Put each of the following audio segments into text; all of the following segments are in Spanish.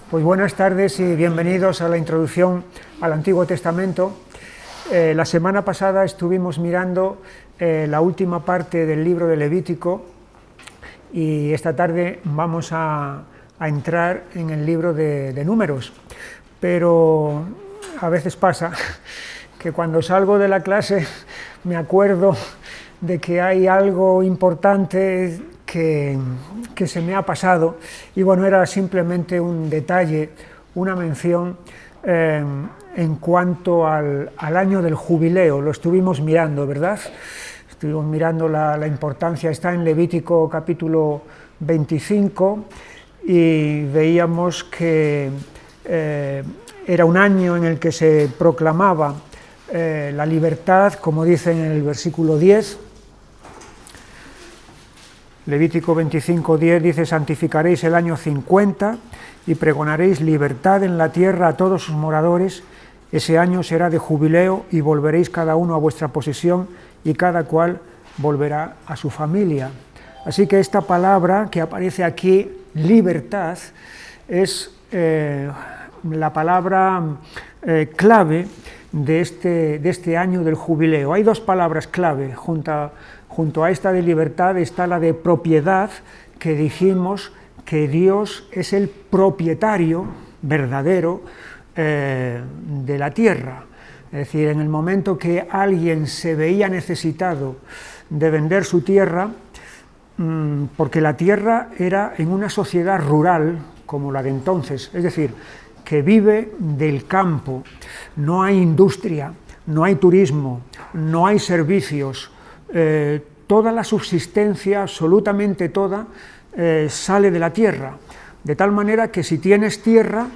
Pues buenas tardes y bienvenidos a la introducción al Antiguo Testamento. La semana pasada estuvimos mirando la última parte del libro de Levítico y esta tarde vamos a entrar en el libro de Números. Pero a veces pasa que cuando salgo de la clase me acuerdo de que hay algo importante que se me ha pasado, y bueno, era simplemente un detalle, una mención en cuanto al año del jubileo. Lo estuvimos mirando, ¿verdad? Estuvimos mirando la importancia, está en Levítico capítulo 25, y veíamos que era un año en el que se proclamaba la libertad, como dice en el versículo 10, Levítico 25:10 dice: santificaréis el año 50 y pregonaréis libertad en la tierra a todos sus moradores. Ese año será de jubileo y volveréis cada uno a vuestra posesión y cada cual volverá a su familia. Así que esta palabra que aparece aquí, libertad, es la palabra clave de este año del jubileo. Hay dos palabras clave. Junto a esta de libertad está la de propiedad, que dijimos que Dios es el propietario verdadero de la tierra. Es decir, en el momento que alguien se veía necesitado de vender su tierra, porque la tierra era en una sociedad rural como la de entonces, es decir, que vive del campo, no hay industria, no hay turismo, no hay servicios, toda la subsistencia, absolutamente toda, sale de la tierra, de tal manera que si tienes tierra,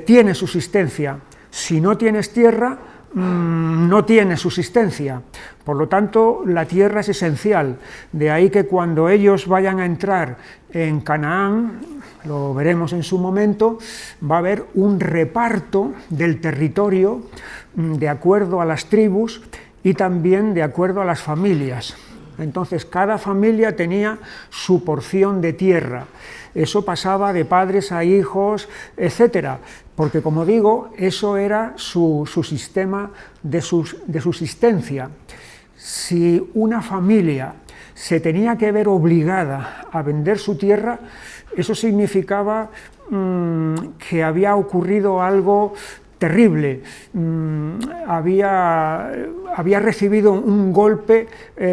tienes subsistencia; si no tienes tierra, no tienes subsistencia. Por lo tanto, la tierra es esencial. De ahí que cuando ellos vayan a entrar en Canaán, lo veremos en su momento, va a haber un reparto del territorio de acuerdo a las tribus y también de acuerdo a las familias. Entonces, cada familia tenía su porción de tierra. Eso pasaba de padres a hijos, etcétera, porque, como digo, eso era su sistema de subsistencia. Si una familia se tenía que ver obligada a vender su tierra, eso significaba que había ocurrido algo terrible, había recibido un golpe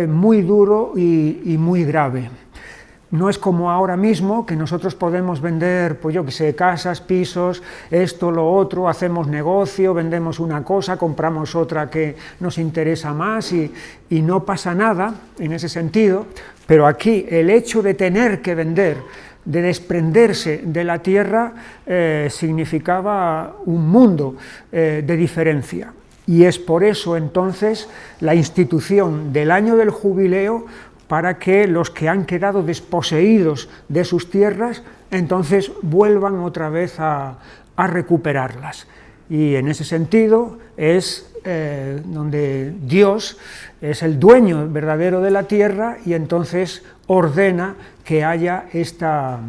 muy duro y muy grave. No es como ahora mismo, que nosotros podemos vender, pues yo que sé, casas, pisos, esto, lo otro, hacemos negocio, vendemos una cosa, compramos otra que nos interesa más y no pasa nada en ese sentido, pero aquí el hecho de tener que vender, de desprenderse de la tierra, significaba un mundo de diferencia. Y es por eso entonces la institución del año del jubileo, para que los que han quedado desposeídos de sus tierras entonces vuelvan otra vez a recuperarlas. Y en ese sentido es donde Dios es el dueño verdadero de la tierra y entonces ordena que haya esta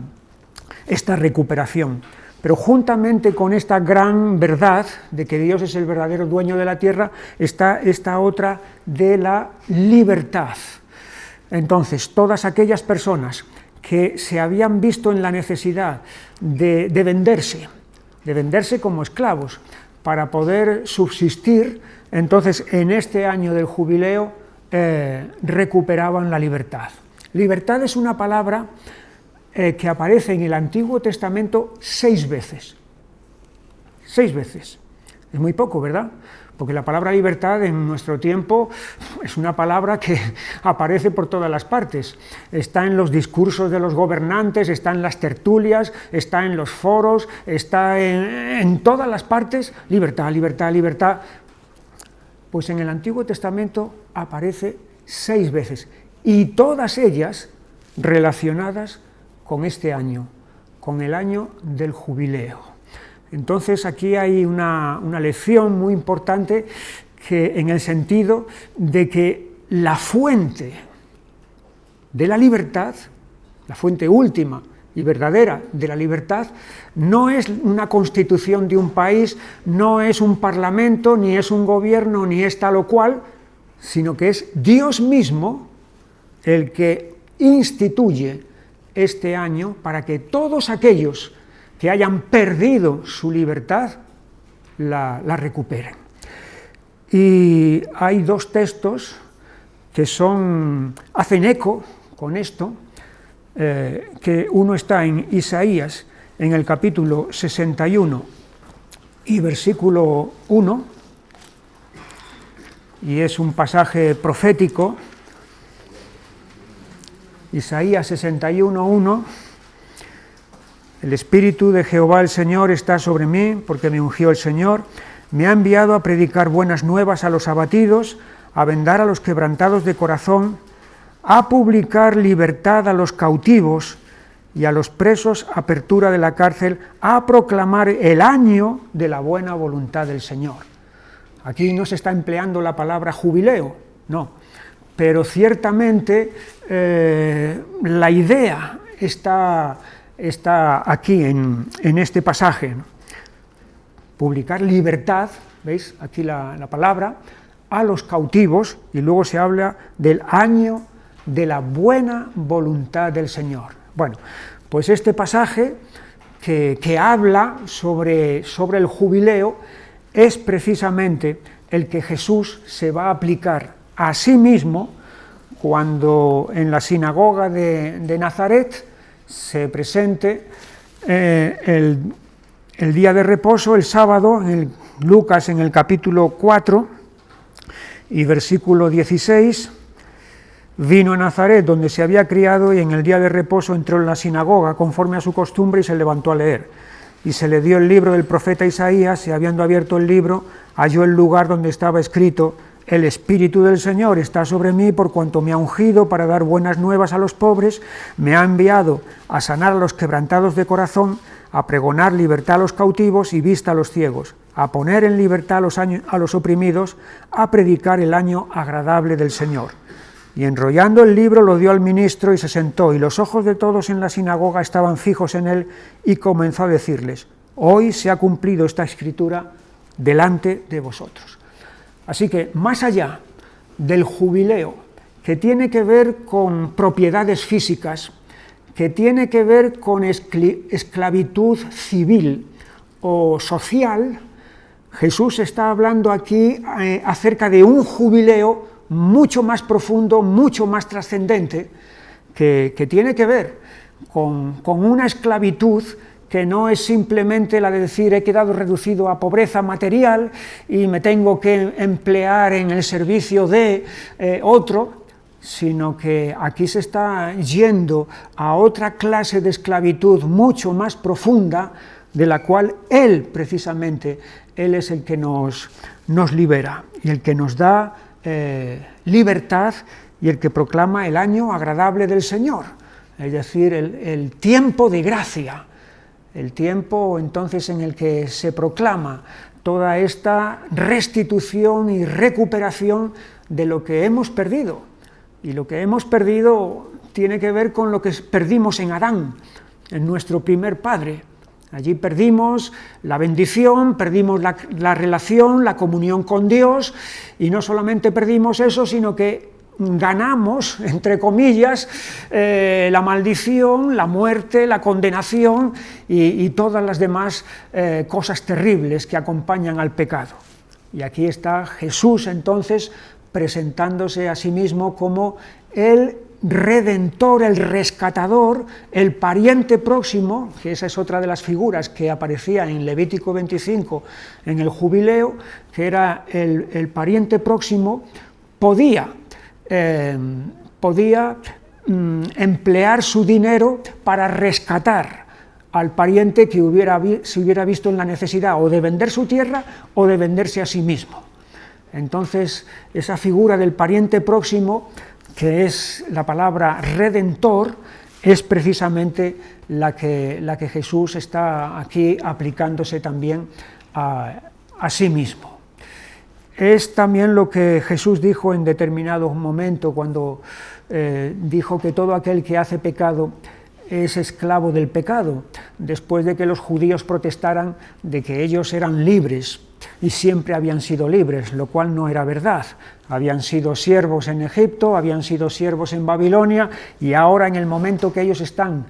recuperación. Pero juntamente con esta gran verdad de que Dios es el verdadero dueño de la tierra, está esta otra de la libertad. Entonces, todas aquellas personas que se habían visto en la necesidad de venderse como esclavos para poder subsistir, entonces en este año del jubileo recuperaban la libertad. Libertad es una palabra que aparece en el Antiguo Testamento 6 veces. 6 veces. Es muy poco, ¿verdad? Porque la palabra libertad en nuestro tiempo es una palabra que aparece por todas las partes. Está en los discursos de los gobernantes, está en las tertulias, está en los foros, está en todas las partes. Libertad, libertad, libertad. Pues en el Antiguo Testamento aparece 6 veces, y todas ellas relacionadas con este año, con el año del jubileo. Entonces aquí hay una lección muy importante, que en el sentido de que la fuente de la libertad, la fuente última y verdadera de la libertad no es una constitución de un país, no es un parlamento, ni es un gobierno, ni es tal o cual, sino que es Dios mismo el que instituye este año para que todos aquellos que hayan perdido su libertad la recuperen. Y hay dos textos que hacen eco con esto, que uno está en Isaías, en el capítulo 61 y versículo 1, y es un pasaje profético. Isaías 61:1, el Espíritu de Jehová el Señor está sobre mí, porque me ungió el Señor, me ha enviado a predicar buenas nuevas a los abatidos, a vendar a los quebrantados de corazón, a publicar libertad a los cautivos y a los presos apertura de la cárcel, a proclamar el año de la buena voluntad del Señor. Aquí no se está empleando la palabra jubileo, no, pero ciertamente la idea está aquí en este pasaje, ¿no? Publicar libertad, ¿veis? Aquí la palabra, a los cautivos, y luego se habla del año de la buena voluntad del Señor. Bueno, pues este pasaje que habla sobre el jubileo es precisamente el que Jesús se va a aplicar a sí mismo cuando en la sinagoga de Nazaret se presente el día de reposo, el sábado, en Lucas en el capítulo 4 y versículo 16, vino a Nazaret donde se había criado y en el día de reposo entró en la sinagoga conforme a su costumbre y se levantó a leer. Y se le dio el libro del profeta Isaías, y habiendo abierto el libro, halló el lugar donde estaba escrito: el Espíritu del Señor está sobre mí, por cuanto me ha ungido para dar buenas nuevas a los pobres, me ha enviado a sanar a los quebrantados de corazón, a pregonar libertad a los cautivos y vista a los ciegos, a poner en libertad a los oprimidos, a predicar el año agradable del Señor. Y enrollando el libro lo dio al ministro y se sentó, y los ojos de todos en la sinagoga estaban fijos en él, y comenzó a decirles: hoy se ha cumplido esta escritura delante de vosotros. Así que, más allá del jubileo, que tiene que ver con propiedades físicas, que tiene que ver con esclavitud civil o social, Jesús está hablando aquí acerca de un jubileo mucho más profundo, mucho más trascendente, que tiene que ver con una esclavitud que no es simplemente la de decir he quedado reducido a pobreza material y me tengo que emplear en el servicio de otro, sino que aquí se está yendo a otra clase de esclavitud mucho más profunda, de la cual Él precisamente, Él es el que nos libera y el que nos da libertad y el que proclama el año agradable del Señor, es decir, el tiempo de gracia, el tiempo entonces en el que se proclama toda esta restitución y recuperación de lo que hemos perdido. Y lo que hemos perdido tiene que ver con lo que perdimos en Adán, en nuestro primer padre. Allí perdimos la bendición, perdimos la relación, la comunión con Dios, y no solamente perdimos eso, sino que ganamos, entre comillas, la maldición, la muerte, la condenación y todas las demás cosas terribles que acompañan al pecado. Y aquí está Jesús entonces presentándose a sí mismo como el Redentor, el rescatador, el pariente próximo, que esa es otra de las figuras que aparecía en Levítico 25 en el jubileo, que era el pariente próximo, podía emplear su dinero para rescatar al pariente que se hubiera visto en la necesidad o de vender su tierra o de venderse a sí mismo. Entonces, esa figura del pariente próximo, que es la palabra redentor, es precisamente la que Jesús está aquí aplicándose también a sí mismo. Es también lo que Jesús dijo en determinado momento cuando dijo que todo aquel que hace pecado es esclavo del pecado, después de que los judíos protestaran de que ellos eran libres y siempre habían sido libres, lo cual no era verdad. Habían sido siervos en Egipto, habían sido siervos en Babilonia, y ahora, en el momento que ellos están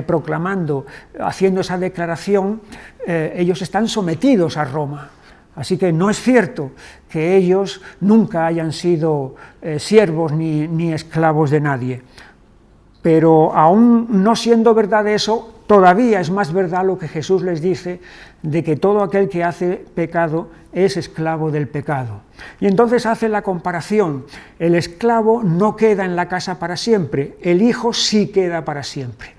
proclamando, haciendo esa declaración, ellos están sometidos a Roma. Así que no es cierto que ellos nunca hayan sido siervos ni esclavos de nadie. Pero aún no siendo verdad eso, todavía es más verdad lo que Jesús les dice, de que todo aquel que hace pecado es esclavo del pecado. Y entonces hace la comparación: el esclavo no queda en la casa para siempre, el hijo sí queda para siempre.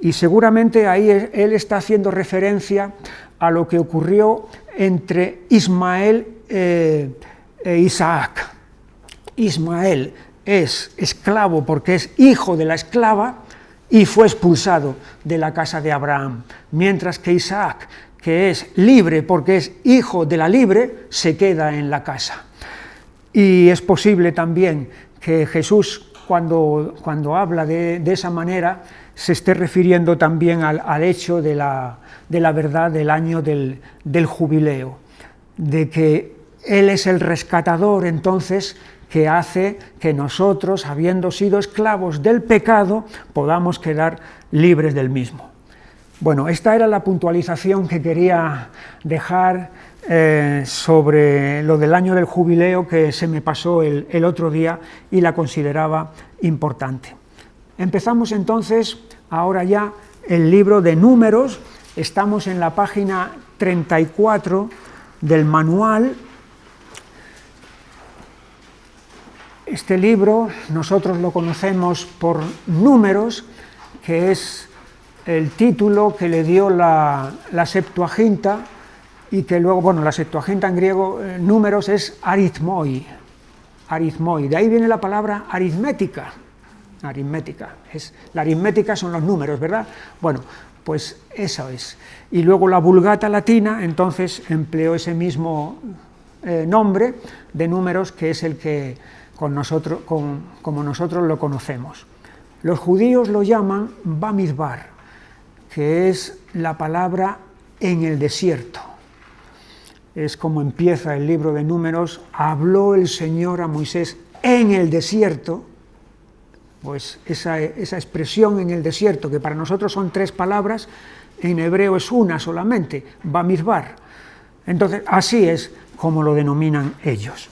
Y seguramente ahí él está haciendo referencia a lo que ocurrió entre Ismael e Isaac. Ismael es esclavo porque es hijo de la esclava y fue expulsado de la casa de Abraham, mientras que Isaac, que es libre porque es hijo de la libre, se queda en la casa. Y es posible también que Jesús, cuando habla de esa manera, se esté refiriendo también al hecho de la verdad del año del jubileo, de que Él es el rescatador, entonces, que hace que nosotros, habiendo sido esclavos del pecado, podamos quedar libres del mismo. Bueno, esta era la puntualización que quería dejar sobre lo del año del jubileo, que se me pasó el otro día y la consideraba importante. Empezamos entonces, ahora ya, el libro de Números. Estamos en la página 34 del manual. Este libro nosotros lo conocemos por Números, que es el título que le dio la Septuaginta, y que luego, bueno, la Septuaginta en griego, Números, es arithmoi, de ahí viene la palabra aritmética. La aritmética son los números, ¿verdad? Bueno, pues eso es. Y luego la Vulgata latina, entonces, empleó ese mismo nombre de Números, que es el que como nosotros lo conocemos. Los judíos lo llaman Bamidbar, que es la palabra en el desierto. Es como empieza el libro de Números: habló el Señor a Moisés en el desierto. Pues esa expresión en el desierto, que para nosotros son 3 palabras, en hebreo es una solamente, Bamidbar. Entonces, así es como lo denominan ellos.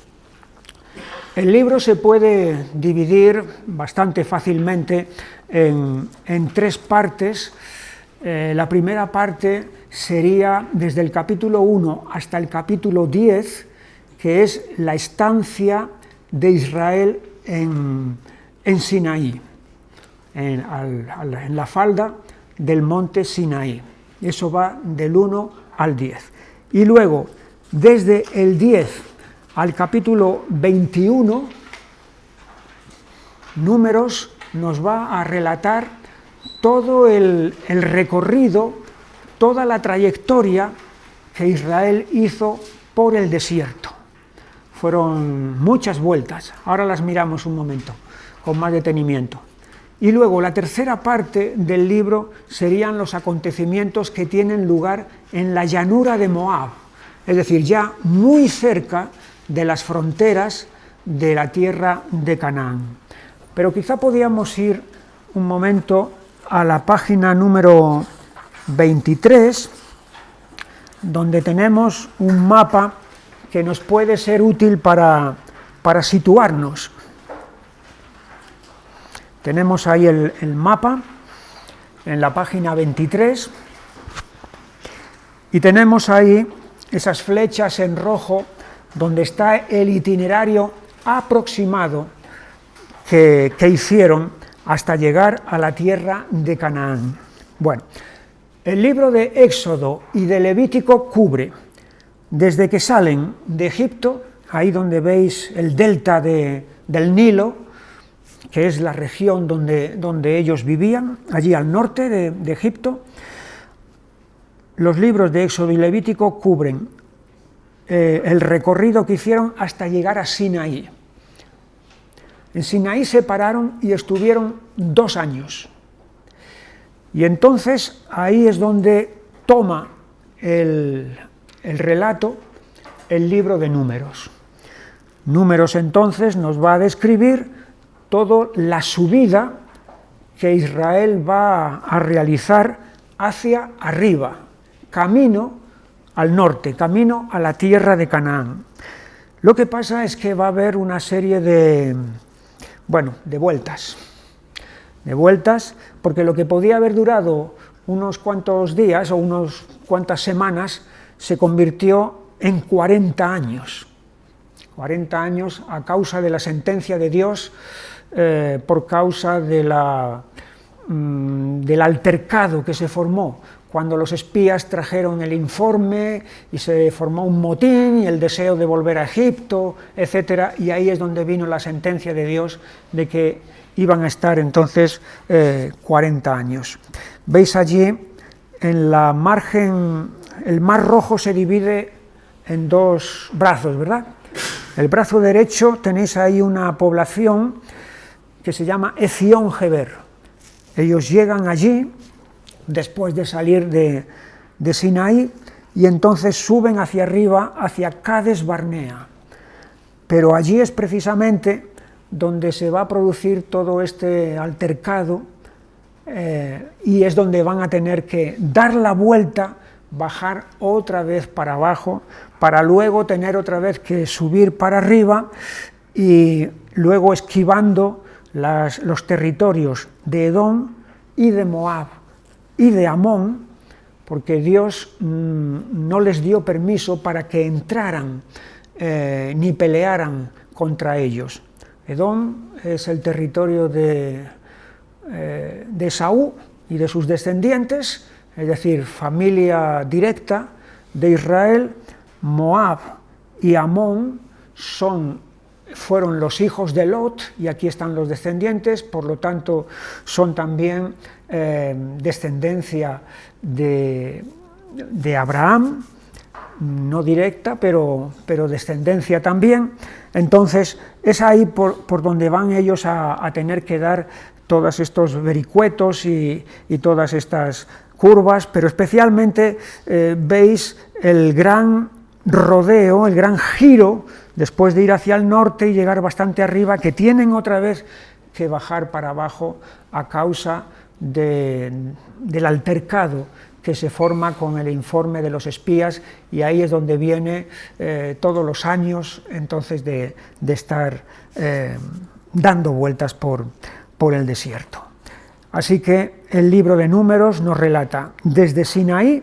El libro se puede dividir bastante fácilmente en 3 partes. La primera parte sería desde el capítulo 1 hasta el capítulo 10, que es la estancia de Israel en Sinaí, en la falda del monte Sinaí. Eso va del 1 al 10. Y luego, desde el 10 al capítulo 21, Números nos va a relatar todo el recorrido, toda la trayectoria que Israel hizo por el desierto. Fueron muchas vueltas, ahora las miramos un momento con más detenimiento. Y luego la tercera parte del libro serían los acontecimientos que tienen lugar en la llanura de Moab, es decir, ya muy cerca de las fronteras de la tierra de Canaán. Pero quizá podíamos ir un momento a la página número 23, donde tenemos un mapa que nos puede ser útil para situarnos. Tenemos ahí el mapa en la página 23 y tenemos ahí esas flechas en rojo donde está el itinerario aproximado que hicieron hasta llegar a la tierra de Canaán. Bueno, el libro de Éxodo y de Levítico cubre desde que salen de Egipto, ahí donde veis el delta del Nilo, que es la región donde ellos vivían, allí al norte de Egipto. Los libros de Éxodo y Levítico cubren el recorrido que hicieron hasta llegar a Sinaí. En Sinaí se pararon y estuvieron 2 años. Y entonces ahí es donde toma el relato el libro de Números. Números entonces nos va a describir toda la subida que Israel va a realizar hacia arriba, camino al norte, camino a la tierra de Canaán. Lo que pasa es que va a haber una serie de vueltas, porque lo que podía haber durado unos cuantos días o unas cuantas semanas se convirtió en 40 años. 40 años a causa de la sentencia de Dios, por causa del altercado que se formó cuando los espías trajeron el informe y se formó un motín y el deseo de volver a Egipto, etc. Y ahí es donde vino la sentencia de Dios de que iban a estar entonces 40 años. Veis allí en la margen, el Mar Rojo se divide en dos brazos, ¿verdad? El brazo derecho tenéis ahí una población que se llama Ezión Geber. Ellos llegan allí después de salir de Sinaí y entonces suben hacia arriba, hacia Cades Barnea. Pero allí es precisamente donde se va a producir todo este altercado y es donde van a tener que dar la vuelta, bajar otra vez para abajo, para luego tener otra vez que subir para arriba y luego esquivando los territorios de Edom y de Moab y de Amón, porque Dios no les dio permiso para que entraran ni pelearan contra ellos. Edom es el territorio de Esaú y de sus descendientes, es decir, familia directa de Israel. Moab y Amón fueron los hijos de Lot, y aquí están los descendientes, por lo tanto son también descendencia de Abraham, no directa, pero descendencia también. Entonces es ahí por donde van ellos a tener que dar todos estos vericuetos y todas estas curvas, pero especialmente veis el gran rodeo, el gran giro, después de ir hacia el norte y llegar bastante arriba, que tienen otra vez que bajar para abajo a causa del altercado que se forma con el informe de los espías, y ahí es donde viene todos los años entonces de estar dando vueltas por el desierto. Así que el libro de Números nos relata desde Sinaí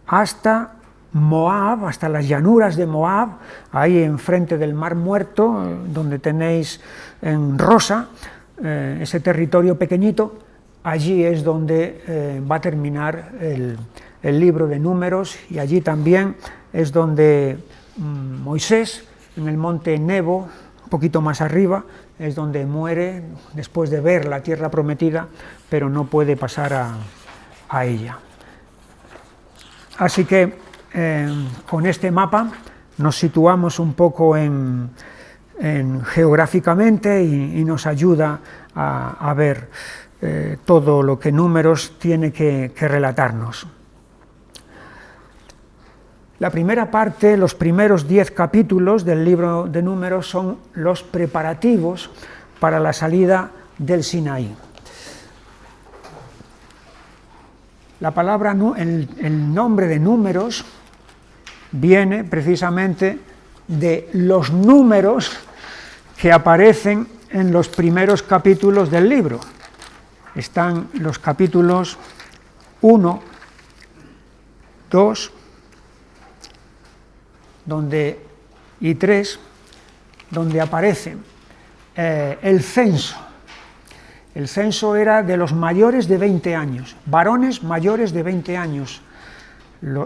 hasta Moab, hasta las llanuras de Moab, ahí enfrente del Mar Muerto, donde tenéis en rosa ese territorio pequeñito. Allí es donde va a terminar el libro de Números, y allí también es donde Moisés, en el monte Nebo, un poquito más arriba, es donde muere después de ver la tierra prometida, pero no puede pasar a ella. Así que con este mapa nos situamos un poco geográficamente y nos ayuda a ver todo lo que Números tiene que relatarnos. La primera parte, los primeros 10 capítulos del libro de Números son los preparativos para la salida del Sinaí. La palabra, el nombre de Números viene precisamente de los números que aparecen en los primeros capítulos del libro. Están los capítulos 1, 2, y 3, donde aparece el censo. El censo era de los mayores de 20 años, varones mayores de 20 años,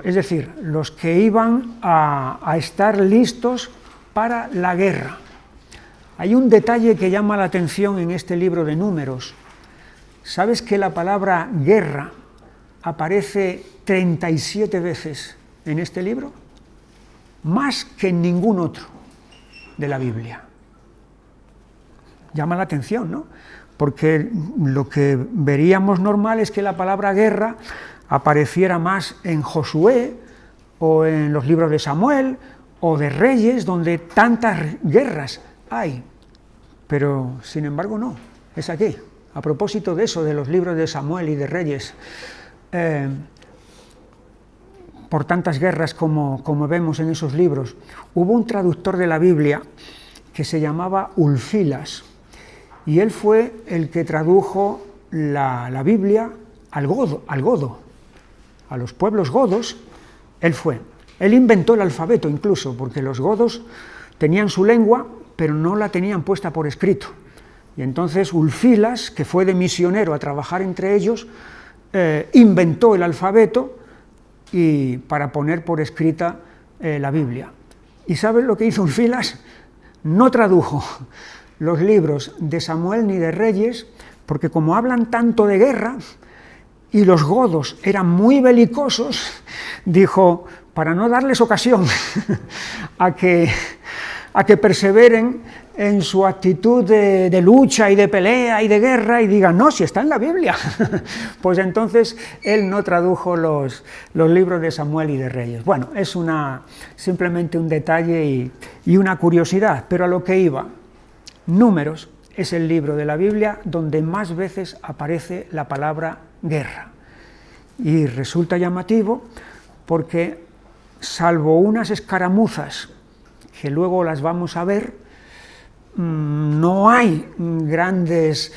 es decir, los que iban a estar listos para la guerra. Hay un detalle que llama la atención en este libro de Números. ¿Sabes que la palabra guerra aparece 37 veces en este libro? Más que en ningún otro de la Biblia. llama la atención, ¿no? Porque lo que veríamos normal es que la palabra guerra apareciera más en Josué o en los libros de Samuel o de Reyes, donde tantas guerras hay, pero sin embargo no, es aquí. A propósito de eso, de los libros de Samuel y de Reyes, por tantas guerras como vemos en esos libros, hubo un traductor de la Biblia que se llamaba Ulfilas, y él fue el que tradujo la Biblia al godo, a los pueblos godos. Él inventó el alfabeto incluso, porque los godos tenían su lengua, pero no la tenían puesta por escrito. Y entonces Ulfilas, que fue de misionero a trabajar entre ellos, inventó el alfabeto y para poner por escrita la Biblia. ¿Y saben lo que hizo Ulfilas? No tradujo los libros de Samuel ni de Reyes, porque como hablan tanto de guerra y los godos eran muy belicosos, dijo, para no darles ocasión a que perseveren en su actitud de lucha y de pelea y de guerra y digan, no, si está en la Biblia, pues entonces él no tradujo los libros de Samuel y de Reyes. Bueno, es simplemente un detalle y una curiosidad, pero a lo que iba, Números es el libro de la Biblia donde más veces aparece la palabra guerra, y resulta llamativo porque, salvo unas escaramuzas que luego las vamos a ver, no hay grandes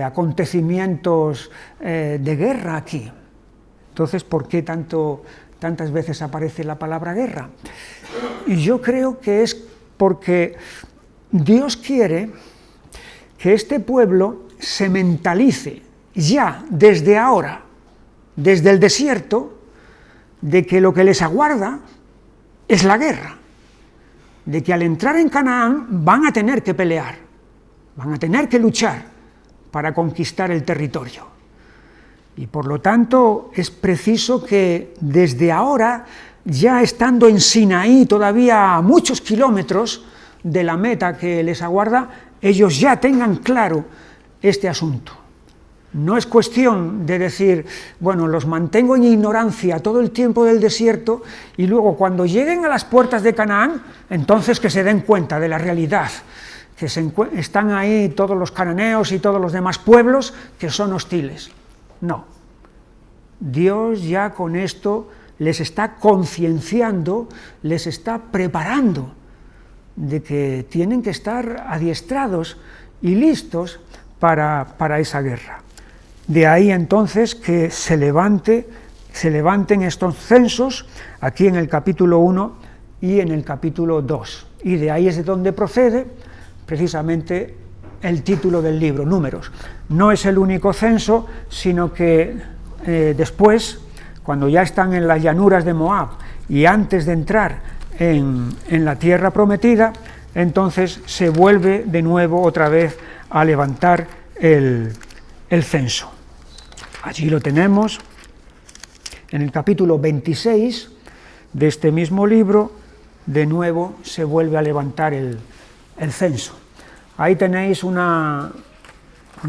acontecimientos de guerra aquí. Entonces, ¿por qué tantas veces aparece la palabra guerra? Y yo creo que es porque Dios quiere que este pueblo se mentalice ya desde ahora, desde el desierto, de que lo que les aguarda es la guerra, de que al entrar en Canaán van a tener que pelear, van a tener que luchar para conquistar el territorio. Y por lo tanto es preciso que desde ahora, ya estando en Sinaí, todavía a muchos kilómetros de la meta que les aguarda, ellos ya tengan claro este asunto. No es cuestión de decir, bueno, los mantengo en ignorancia todo el tiempo del desierto y luego cuando lleguen a las puertas de Canaán, entonces que se den cuenta de la realidad, que están ahí todos los cananeos y todos los demás pueblos que son hostiles. No. Dios ya con esto les está concienciando, les está preparando de que tienen que estar adiestrados y listos para esa guerra. De ahí entonces que se levanten estos censos aquí en el capítulo 1 y en el capítulo 2. Y de ahí es de donde procede precisamente el título del libro, Números. No es el único censo, sino que después, cuando ya están en las llanuras de Moab y antes de entrar en la tierra prometida, entonces se vuelve de nuevo otra vez a levantar el censo. Allí lo tenemos, en el capítulo 26 de este mismo libro, de nuevo se vuelve a levantar el censo. Ahí tenéis un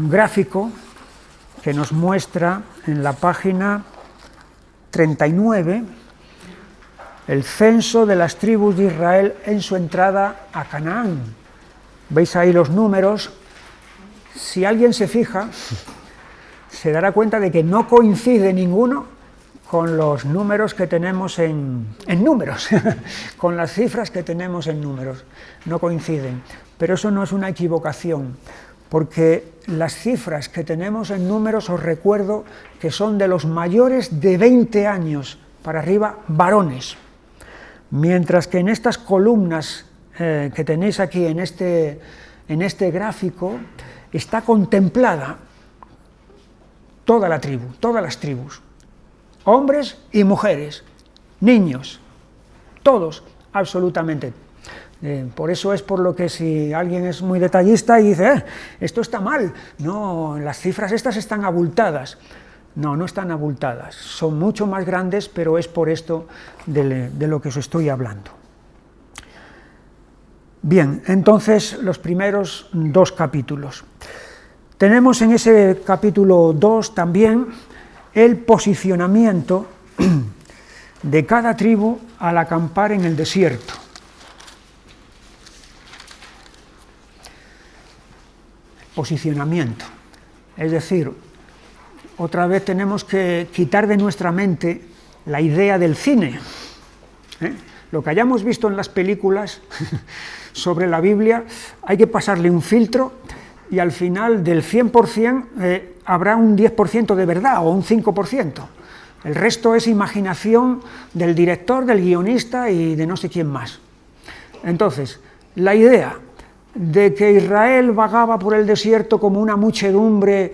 gráfico que nos muestra en la página 39 el censo de las tribus de Israel en su entrada a Canaán. Veis ahí los números. Si alguien se fija, se dará cuenta de que no coincide ninguno con los números que tenemos en números, con las cifras que tenemos en números, no coinciden. Pero eso no es una equivocación, porque las cifras que tenemos en números, os recuerdo que son de los mayores de 20 años para arriba, varones, mientras que en estas columnas que tenéis aquí en este gráfico está contemplada toda la tribu, todas las tribus, hombres y mujeres, niños, todos, absolutamente. Por eso es por lo que si alguien es muy detallista y dice, esto está mal, no, las cifras estas están abultadas. No, no están abultadas, son mucho más grandes, pero es por esto de lo que os estoy hablando. Bien, entonces los primeros 2 capítulos. Tenemos en ese capítulo 2 también el posicionamiento de cada tribu al acampar en el desierto. Posicionamiento. Es decir, otra vez tenemos que quitar de nuestra mente la idea del cine. Lo que hayamos visto en las películas sobre la Biblia, hay que pasarle un filtro y al final del 100% habrá un 10% de verdad o un 5%. El resto es imaginación del director, del guionista y de no sé quién más. Entonces, la idea de que Israel vagaba por el desierto como una muchedumbre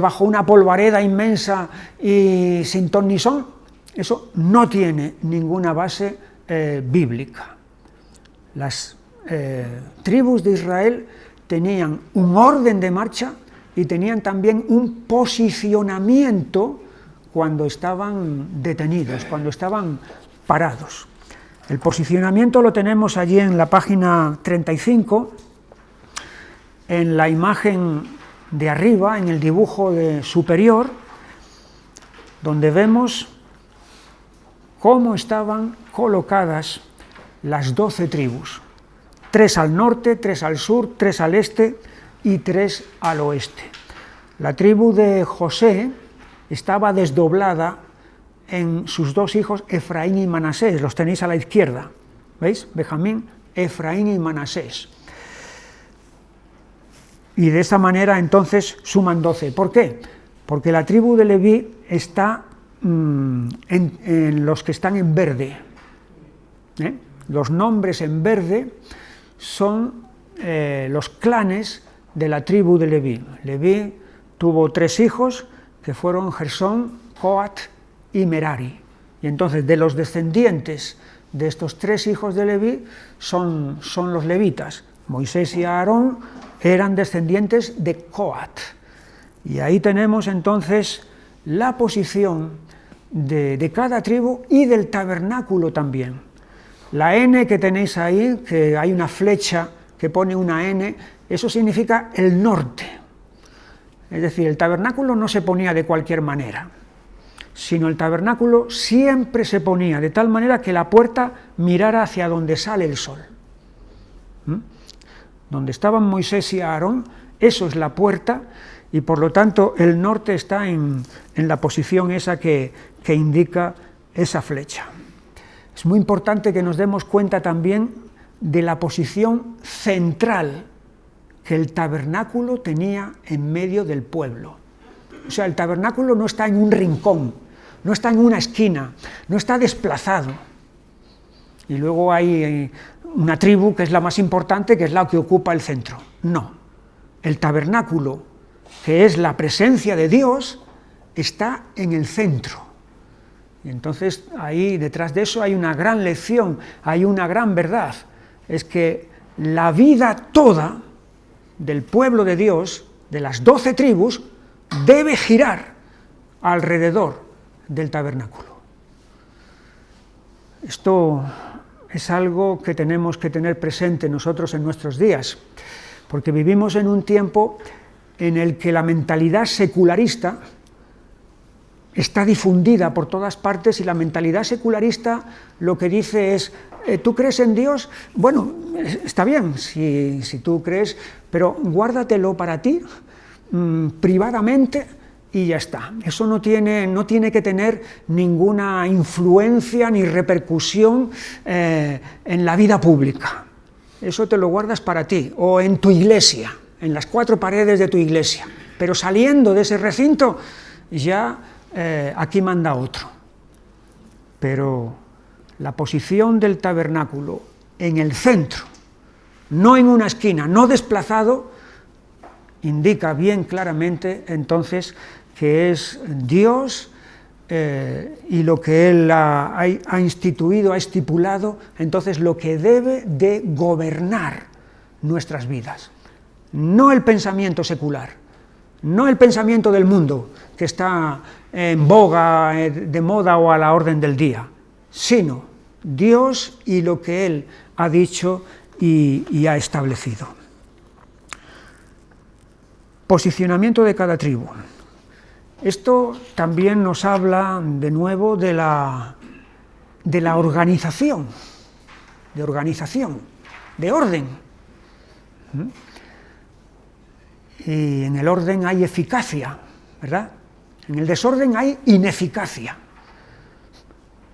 bajo una polvareda inmensa y sin ton ni son, eso no tiene ninguna base bíblica. Las tribus de Israel tenían un orden de marcha y tenían también un posicionamiento cuando estaban detenidos, cuando estaban parados. El posicionamiento lo tenemos allí en la página 35, en la imagen de arriba, en el dibujo superior, donde vemos cómo estaban colocadas las 12 tribus. 3 al norte, 3 al sur, 3 al este y 3 al oeste. La tribu de José estaba desdoblada en sus 2 hijos, Efraín y Manasés, los tenéis a la izquierda, ¿veis? Benjamín, Efraín y Manasés. Y de esta manera entonces suman 12. ¿Por qué? Porque la tribu de Leví está en los que están en verde. Los nombres en verde son los clanes de la tribu de Leví. Leví tuvo 3 hijos que fueron Gersón, Coat y Merari. Y entonces de los descendientes de estos 3 hijos de Leví son los levitas. Moisés y Aarón eran descendientes de Coat. Y ahí tenemos entonces la posición de cada tribu y del tabernáculo también. La N que tenéis ahí, que hay una flecha que pone una N, eso significa el norte. Es decir, el tabernáculo no se ponía de cualquier manera, sino el tabernáculo siempre se ponía de tal manera que la puerta mirara hacia donde sale el sol. Donde estaban Moisés y Aarón, eso es la puerta, y por lo tanto el norte está en la posición esa que indica esa flecha. Es muy importante que nos demos cuenta también de la posición central que el tabernáculo tenía en medio del pueblo. O sea, el tabernáculo no está en un rincón, no está en una esquina, no está desplazado. Y luego hay una tribu que es la más importante, que es la que ocupa el centro. No, el tabernáculo, que es la presencia de Dios, está en el centro. Y entonces ahí detrás de eso hay una gran lección, hay una gran verdad, es que la vida toda del pueblo de Dios, de las 12 tribus, debe girar alrededor del tabernáculo. Esto es algo que tenemos que tener presente nosotros en nuestros días, porque vivimos en un tiempo en el que la mentalidad secularista está difundida por todas partes, y la mentalidad secularista lo que dice es, ¿tú crees en Dios? Bueno, está bien, si tú crees, pero guárdatelo para ti, privadamente, y ya está. Eso no tiene que tener ninguna influencia ni repercusión en la vida pública. Eso te lo guardas para ti, o en tu iglesia, en las 4 paredes de tu iglesia. Pero saliendo de ese recinto, ya aquí manda otro. Pero la posición del tabernáculo en el centro, no en una esquina, no desplazado, indica bien claramente entonces que es Dios y lo que Él ha instituido, ha estipulado, entonces lo que debe de gobernar nuestras vidas. No el pensamiento secular, no el pensamiento del mundo que está en boga, de moda o a la orden del día, sino Dios y lo que Él ha dicho y ha establecido. Posicionamiento de cada tribu. Esto también nos habla de nuevo de la organización, de orden. Y en el orden hay eficacia, ¿verdad? En el desorden hay ineficacia.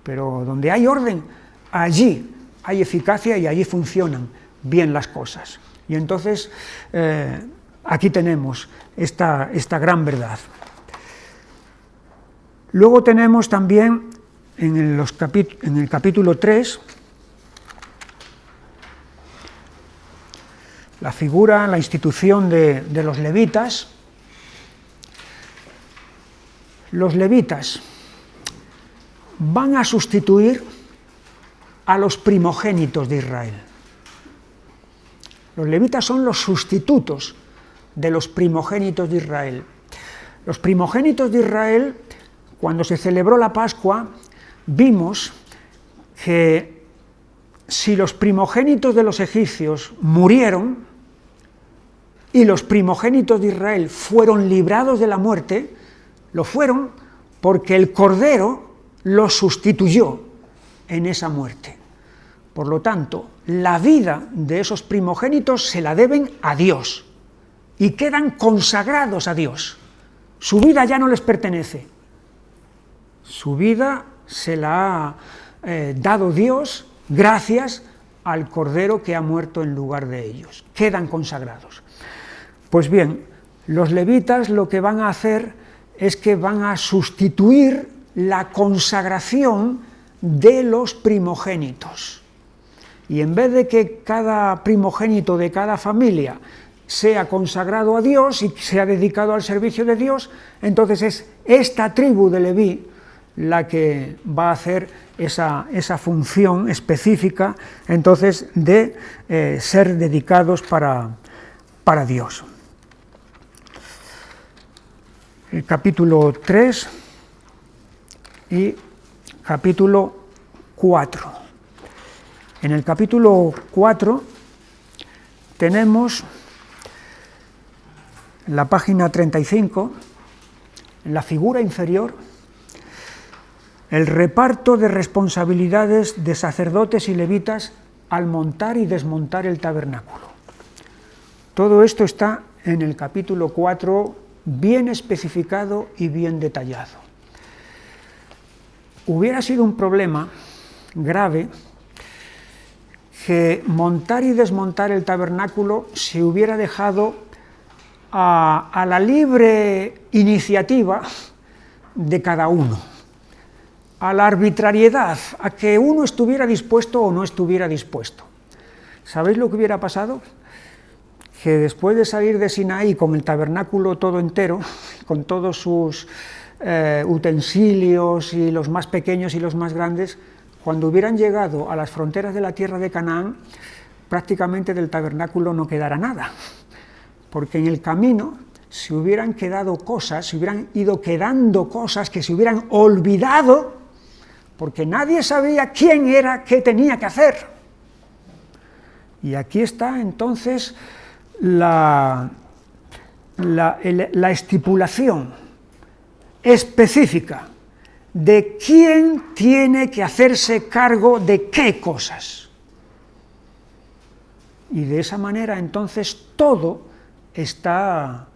Pero donde hay orden, allí hay eficacia y allí funcionan bien las cosas. Y entonces aquí tenemos esta gran verdad. Luego tenemos también en el capítulo 3 la figura, la institución de los levitas. Los levitas van a sustituir a los primogénitos de Israel. Los levitas son los sustitutos de los primogénitos de Israel. Los primogénitos de Israel, cuando se celebró la Pascua, vimos que si los primogénitos de los egipcios murieron y los primogénitos de Israel fueron librados de la muerte, lo fueron porque el Cordero los sustituyó en esa muerte. Por lo tanto, la vida de esos primogénitos se la deben a Dios y quedan consagrados a Dios. Su vida ya no les pertenece. Su vida se la ha dado Dios gracias al Cordero que ha muerto en lugar de ellos. Quedan consagrados. Pues bien, los levitas lo que van a hacer es que van a sustituir la consagración de los primogénitos. Y en vez de que cada primogénito de cada familia sea consagrado a Dios y sea dedicado al servicio de Dios, entonces es esta tribu de Leví la que va a hacer esa función específica, entonces, de ser dedicados para Dios. El capítulo 3 y capítulo 4. En el capítulo 4 tenemos en la página 35, en la figura inferior, el reparto de responsabilidades de sacerdotes y levitas al montar y desmontar el tabernáculo. Todo esto está en el capítulo 4, bien especificado y bien detallado. Hubiera sido un problema grave que montar y desmontar el tabernáculo se hubiera dejado a la libre iniciativa de cada uno, a la arbitrariedad, a que uno estuviera dispuesto o no estuviera dispuesto. ¿Sabéis lo que hubiera pasado? Que después de salir de Sinaí con el tabernáculo todo entero, con todos sus utensilios, y los más pequeños y los más grandes, cuando hubieran llegado a las fronteras de la tierra de Canaán, prácticamente del tabernáculo no quedara nada, porque en el camino se hubieran quedado cosas, se hubieran ido quedando cosas que se hubieran olvidado, porque nadie sabía quién era, qué tenía que hacer. Y aquí está entonces la estipulación específica de quién tiene que hacerse cargo de qué cosas. Y de esa manera entonces todo está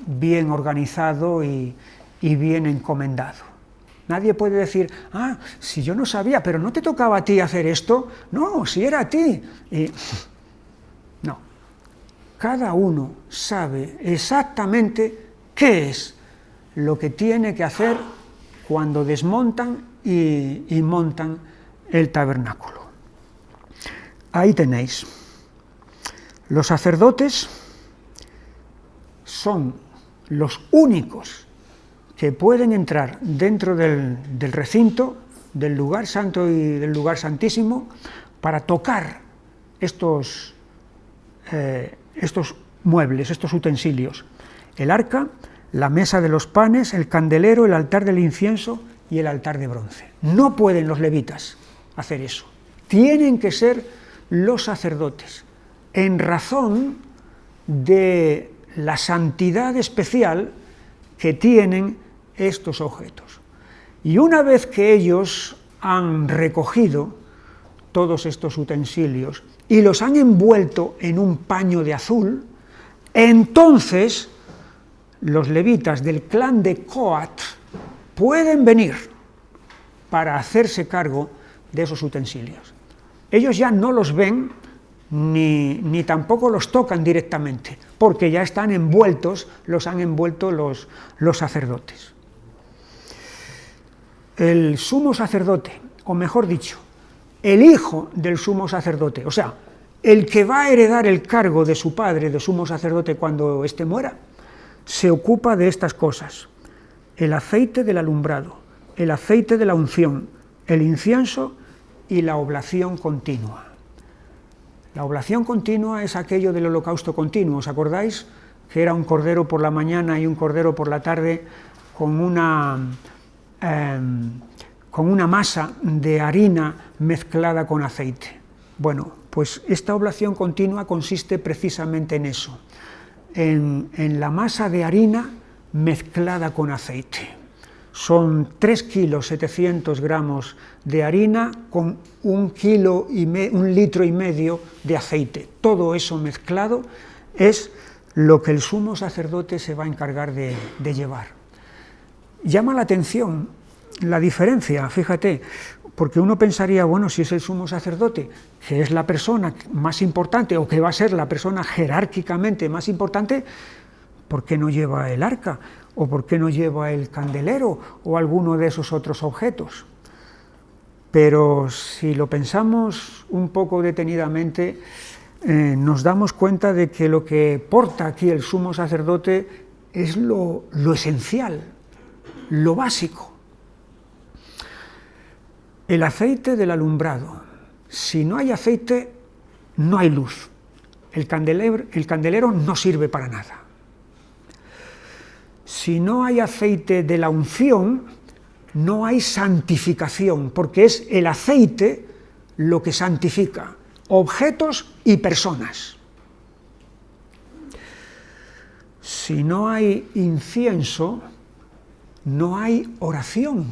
bien organizado y bien encomendado. Nadie puede decir, si yo no sabía, pero no te tocaba a ti hacer esto. No, si era a ti. No. Cada uno sabe exactamente qué es lo que tiene que hacer cuando desmontan y montan el tabernáculo. Ahí tenéis. Los sacerdotes son los únicos que pueden entrar dentro del recinto, del lugar santo y del lugar santísimo, para tocar estos muebles, estos utensilios: el arca, la mesa de los panes, el candelero, el altar del incienso y el altar de bronce. No pueden los levitas hacer eso. Tienen que ser los sacerdotes, en razón de la santidad especial que tienen estos objetos. Y una vez que ellos han recogido todos estos utensilios y los han envuelto en un paño de azul, entonces los levitas del clan de Coat pueden venir para hacerse cargo de esos utensilios. Ellos ya no los ven ni tampoco los tocan directamente, porque ya están envueltos, los han envuelto los sacerdotes. El sumo sacerdote, o mejor dicho, el hijo del sumo sacerdote, o sea, el que va a heredar el cargo de su padre, de sumo sacerdote, cuando éste muera, se ocupa de estas cosas: el aceite del alumbrado, el aceite de la unción, el incienso y la oblación continua. La oblación continua es aquello del holocausto continuo, ¿os acordáis? Que era un cordero por la mañana y un cordero por la tarde con una masa de harina mezclada con aceite. Bueno, pues esta oblación continua consiste precisamente en eso, en la masa de harina mezclada con aceite. Son 3 kilos 700 gramos de harina con 1,5 litros de aceite. Todo eso mezclado es lo que el sumo sacerdote se va a encargar de llevar. Llama la atención la diferencia, fíjate, porque uno pensaría, bueno, si es el sumo sacerdote, que es la persona más importante, o que va a ser la persona jerárquicamente más importante, ¿por qué no lleva el arca? ¿O por qué no lleva el candelero? ¿O alguno de esos otros objetos? Pero si lo pensamos un poco detenidamente, nos damos cuenta de que lo que porta aquí el sumo sacerdote es lo esencial, lo básico. El aceite del alumbrado. Si no hay aceite, no hay luz. El candelero no sirve para nada. Si no hay aceite de la unción, no hay santificación, porque es el aceite lo que santifica objetos y personas. Si no hay incienso, no hay oración,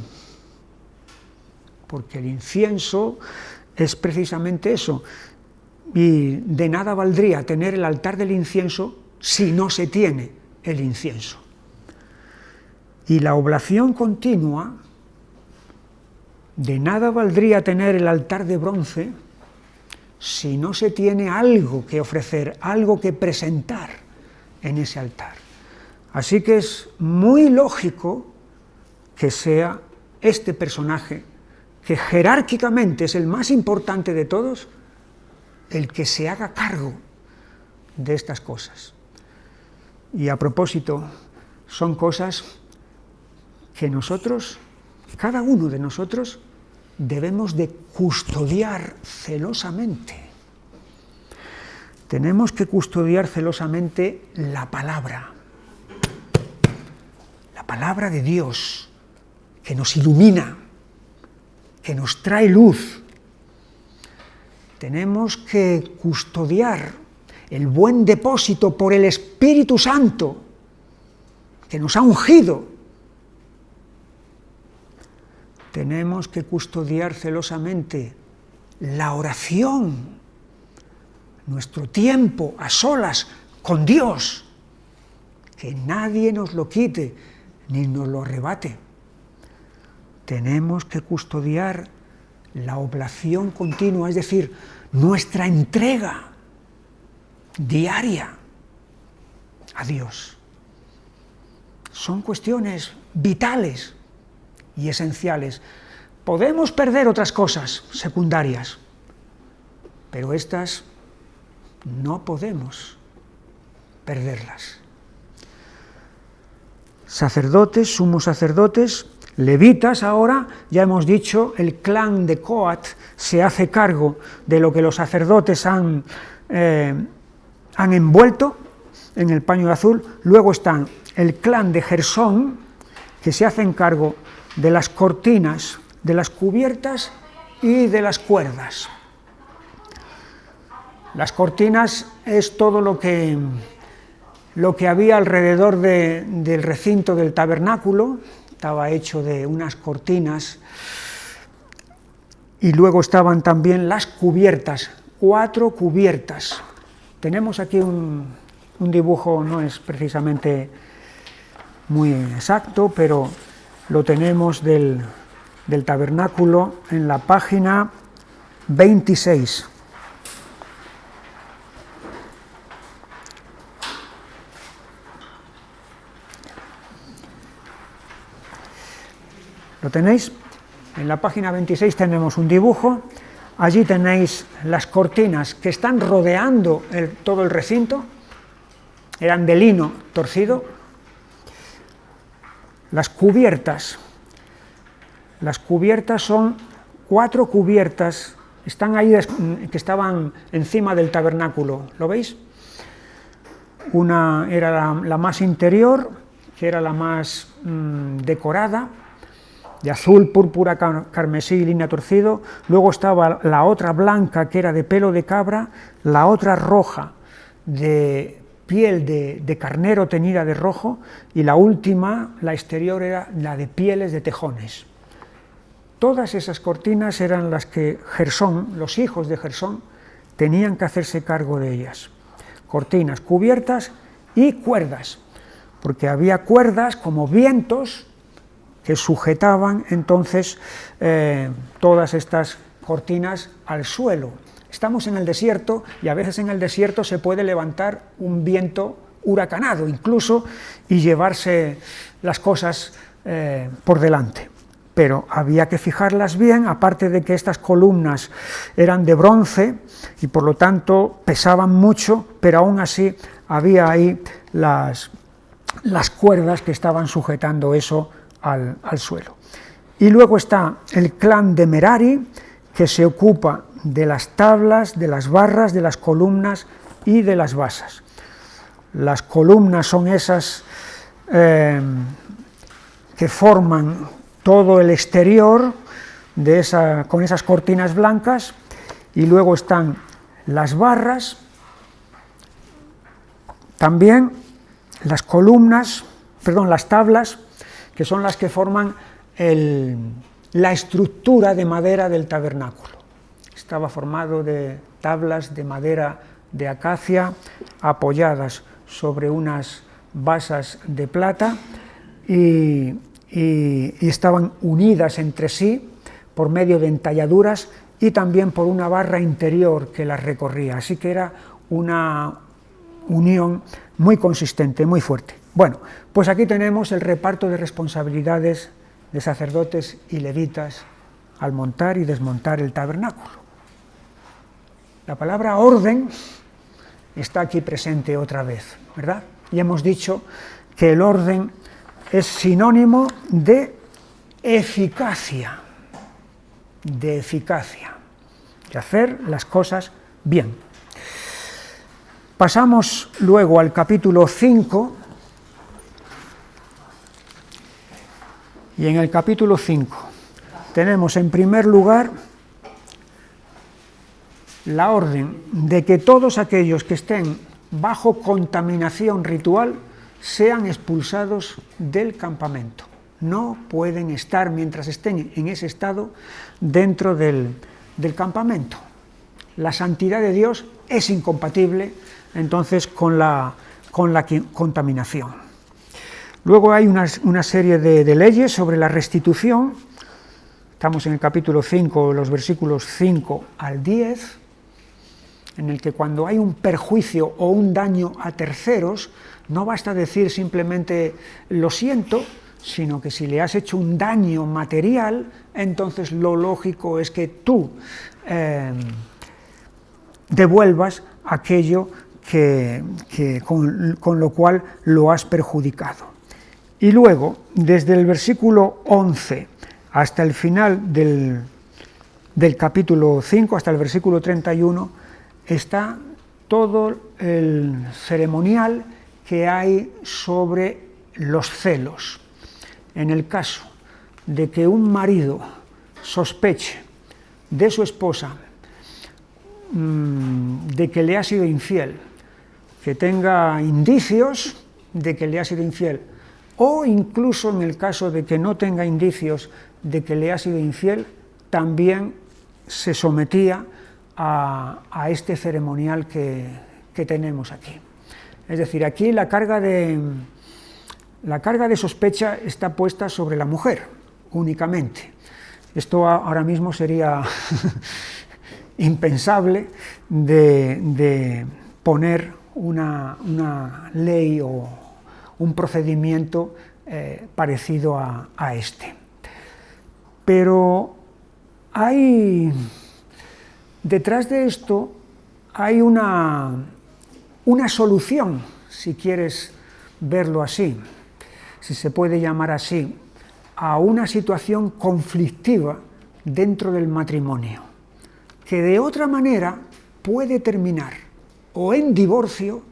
porque el incienso es precisamente eso, y de nada valdría tener el altar del incienso si no se tiene el incienso. Y la oblación continua, de nada valdría tener el altar de bronce si no se tiene algo que ofrecer, algo que presentar en ese altar. Así que es muy lógico que sea este personaje, que jerárquicamente es el más importante de todos, el que se haga cargo de estas cosas. Y a propósito, son cosas que nosotros, cada uno de nosotros, debemos de custodiar celosamente. Tenemos que custodiar celosamente la palabra de Dios, que nos ilumina, que nos trae luz. Tenemos que custodiar el buen depósito por el Espíritu Santo, que nos ha ungido. Tenemos que custodiar celosamente la oración, nuestro tiempo a solas con Dios, que nadie nos lo quite ni nos lo arrebate. Tenemos que custodiar la oblación continua, es decir, nuestra entrega diaria a Dios. Son cuestiones vitales y esenciales. Podemos perder otras cosas secundarias, pero estas no podemos perderlas. Sacerdotes, sumos sacerdotes, levitas ahora, ya hemos dicho, el clan de Coat se hace cargo de lo que los sacerdotes han envuelto en el paño de azul. Luego están el clan de Gersón, que se hacen cargo de las cortinas, de las cubiertas y de las cuerdas. Las cortinas es todo lo que había alrededor del recinto del tabernáculo. Estaba hecho de unas cortinas, y luego estaban también las cubiertas, 4 cubiertas. Tenemos aquí un dibujo, no es precisamente muy exacto, pero lo tenemos del tabernáculo en la página 26. ¿Lo tenéis? En la página 26 tenemos un dibujo. Allí tenéis las cortinas que están rodeando todo el recinto. Eran de lino torcido. Las cubiertas son 4 cubiertas, están ahí, que estaban encima del tabernáculo, ¿lo veis? Una era la más interior, que era la más decorada, de azul, púrpura, carmesí y lino torcido. Luego estaba la otra blanca, que era de pelo de cabra, la otra roja, de piel de carnero teñida de rojo, y la última, la exterior, era la de pieles de tejones. Todas esas cortinas eran las que Gersón, los hijos de Gersón, tenían que hacerse cargo de ellas. Cortinas, cubiertas y cuerdas, porque había cuerdas como vientos que sujetaban entonces todas estas cortinas al suelo. Estamos en el desierto, y a veces en el desierto se puede levantar un viento huracanado incluso y llevarse las cosas por delante. Pero había que fijarlas bien, aparte de que estas columnas eran de bronce y por lo tanto pesaban mucho, pero aún así había ahí las cuerdas que estaban sujetando eso al suelo. Y luego está el clan de Merari, que se ocupa de las tablas, de las barras, de las columnas y de las basas. Las columnas son esas que forman todo el exterior con esas cortinas blancas, y luego están las barras, también las columnas, las tablas, que son las que forman la estructura de madera del tabernáculo. Estaba formado de tablas de madera de acacia apoyadas sobre unas basas de plata, y estaban unidas entre sí por medio de entalladuras y también por una barra interior que las recorría, así que era una unión muy consistente, muy fuerte. Bueno, pues aquí tenemos el reparto de responsabilidades de sacerdotes y levitas al montar y desmontar el tabernáculo. La palabra orden está aquí presente otra vez, ¿verdad? Y hemos dicho que el orden es sinónimo de eficacia, de hacer las cosas bien. Pasamos luego al capítulo 5, y en el capítulo 5 tenemos en primer lugar la orden de que todos aquellos que estén bajo contaminación ritual sean expulsados del campamento. No pueden estar, mientras estén en ese estado, dentro del campamento. La santidad de Dios es incompatible entonces con la contaminación. Luego hay una serie de leyes sobre la restitución. Estamos en el capítulo 5, los versículos 5 al 10, en el que cuando hay un perjuicio o un daño a terceros, no basta decir simplemente lo siento, sino que si le has hecho un daño material, entonces lo lógico es que tú devuelvas aquello con lo cual lo has perjudicado. Y luego, desde el versículo 11 hasta el final del capítulo 5, hasta el versículo 31, está todo el ceremonial que hay sobre los celos. En el caso de que un marido sospeche de su esposa de que le ha sido infiel, que tenga indicios de que le ha sido infiel, o incluso en el caso de que no tenga indicios de que le ha sido infiel, también se sometía a este ceremonial que tenemos aquí. Es decir, aquí la carga de sospecha está puesta sobre la mujer, únicamente. Esto ahora mismo sería impensable de poner una ley o un procedimiento parecido a este. Pero detrás de esto hay una solución, si quieres verlo así, si se puede llamar así, a una situación conflictiva dentro del matrimonio, que de otra manera puede terminar o en divorcio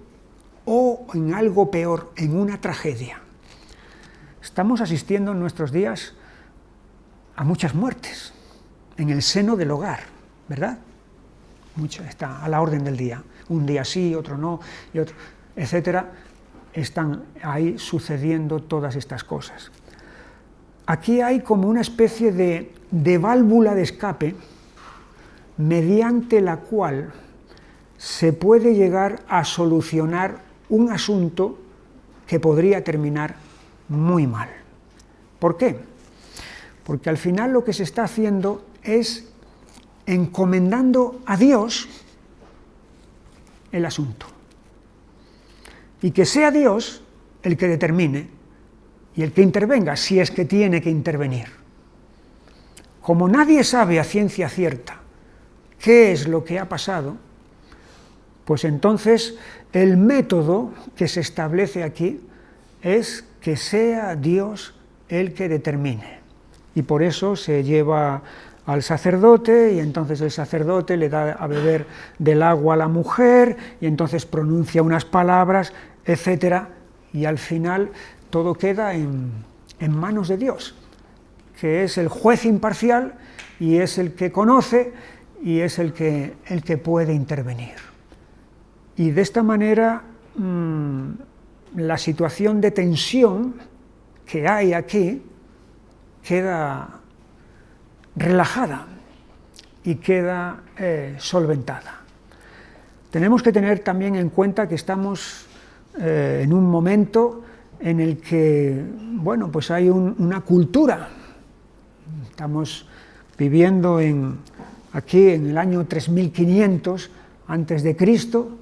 o en algo peor, en una tragedia. Estamos asistiendo en nuestros días a muchas muertes en el seno del hogar, ¿verdad? Mucho está a la orden del día. Un día sí, otro no, y otro, etcétera. Están ahí sucediendo todas estas cosas. Aquí hay como una especie de válvula de escape mediante la cual se puede llegar a solucionar un asunto que podría terminar muy mal. ¿Por qué? Porque al final lo que se está haciendo es encomendando a Dios el asunto. Y que sea Dios el que determine y el que intervenga, si es que tiene que intervenir. Como nadie sabe a ciencia cierta qué es lo que ha pasado, pues entonces el método que se establece aquí es que sea Dios el que determine. Y por eso se lleva al sacerdote, y entonces el sacerdote le da a beber del agua a la mujer, y entonces pronuncia unas palabras, etcétera, y al final todo queda en manos de Dios, que es el juez imparcial, y es el que conoce, y es el que puede intervenir. Y de esta manera la situación de tensión que hay aquí queda relajada y queda solventada. Tenemos que tener también en cuenta que estamos en un momento en el que, bueno, pues hay una cultura. Estamos viviendo aquí en el año 3500 antes de Cristo,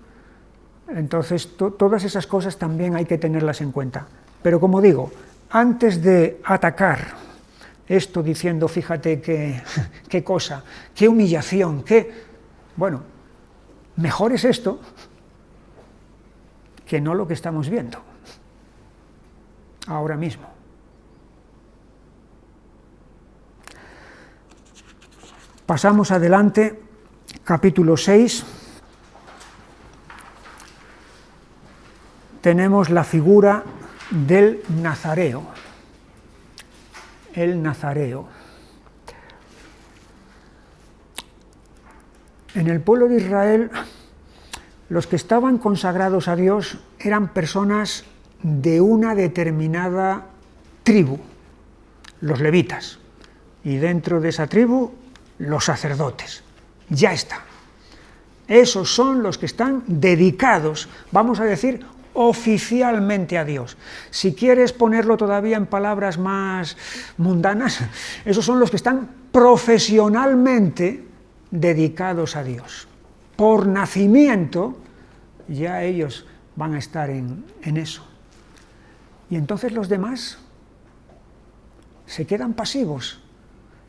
entonces todas esas cosas también hay que tenerlas en cuenta. Pero como digo, antes de atacar esto diciendo, fíjate qué cosa, qué humillación, bueno, mejor es esto que no lo que estamos viendo ahora mismo. Pasamos adelante, capítulo 6. Tenemos la figura del nazareo. El nazareo. En el pueblo de Israel, los que estaban consagrados a Dios eran personas de una determinada tribu, los levitas, y dentro de esa tribu, los sacerdotes. Ya está. Esos son los que están dedicados, vamos a decir, oficialmente a Dios. Si quieres ponerlo todavía en palabras más mundanas, esos son los que están profesionalmente dedicados a Dios. Por nacimiento, ya ellos van a estar en eso. Y entonces los demás se quedan pasivos,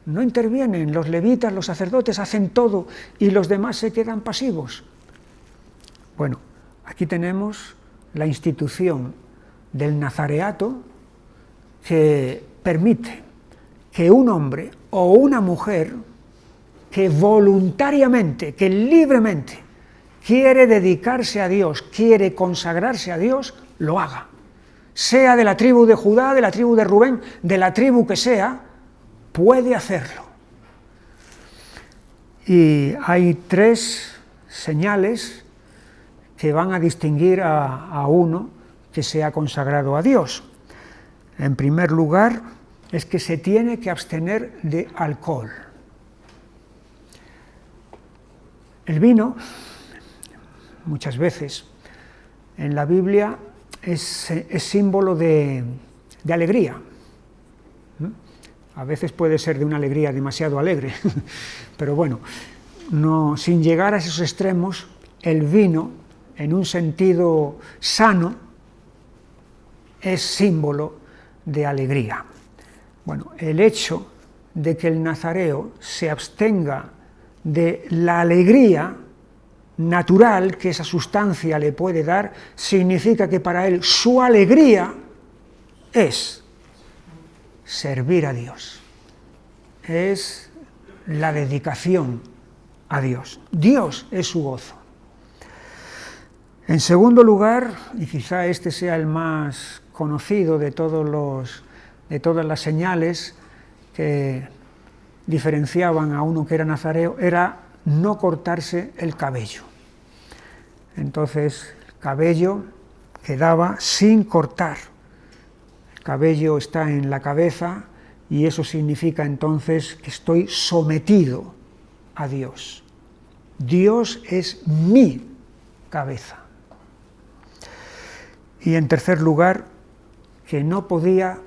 no intervienen. Los levitas, los sacerdotes hacen todo y los demás se quedan pasivos. Bueno, aquí tenemos la institución del nazareato, que permite que un hombre o una mujer que voluntariamente, que libremente quiere dedicarse a Dios, quiere consagrarse a Dios, lo haga. Sea de la tribu de Judá, de la tribu de Rubén, de la tribu que sea, puede hacerlo. Y hay tres señales que van a distinguir a uno que se ha consagrado a Dios. En primer lugar, es que se tiene que abstener de alcohol. El vino, muchas veces, en la Biblia es símbolo de alegría. A veces puede ser de una alegría demasiado alegre, pero bueno, no, sin llegar a esos extremos, el vino, en un sentido sano, es símbolo de alegría. Bueno, el hecho de que el nazareo se abstenga de la alegría natural que esa sustancia le puede dar, significa que para él su alegría es servir a Dios, es la dedicación a Dios. Dios es su gozo. En segundo lugar, y quizá este sea el más conocido de todas las señales que diferenciaban a uno que era nazareo, era no cortarse el cabello. Entonces, el cabello quedaba sin cortar. El cabello está en la cabeza y eso significa entonces que estoy sometido a Dios. Dios es mi cabeza. Y en tercer lugar, que no podía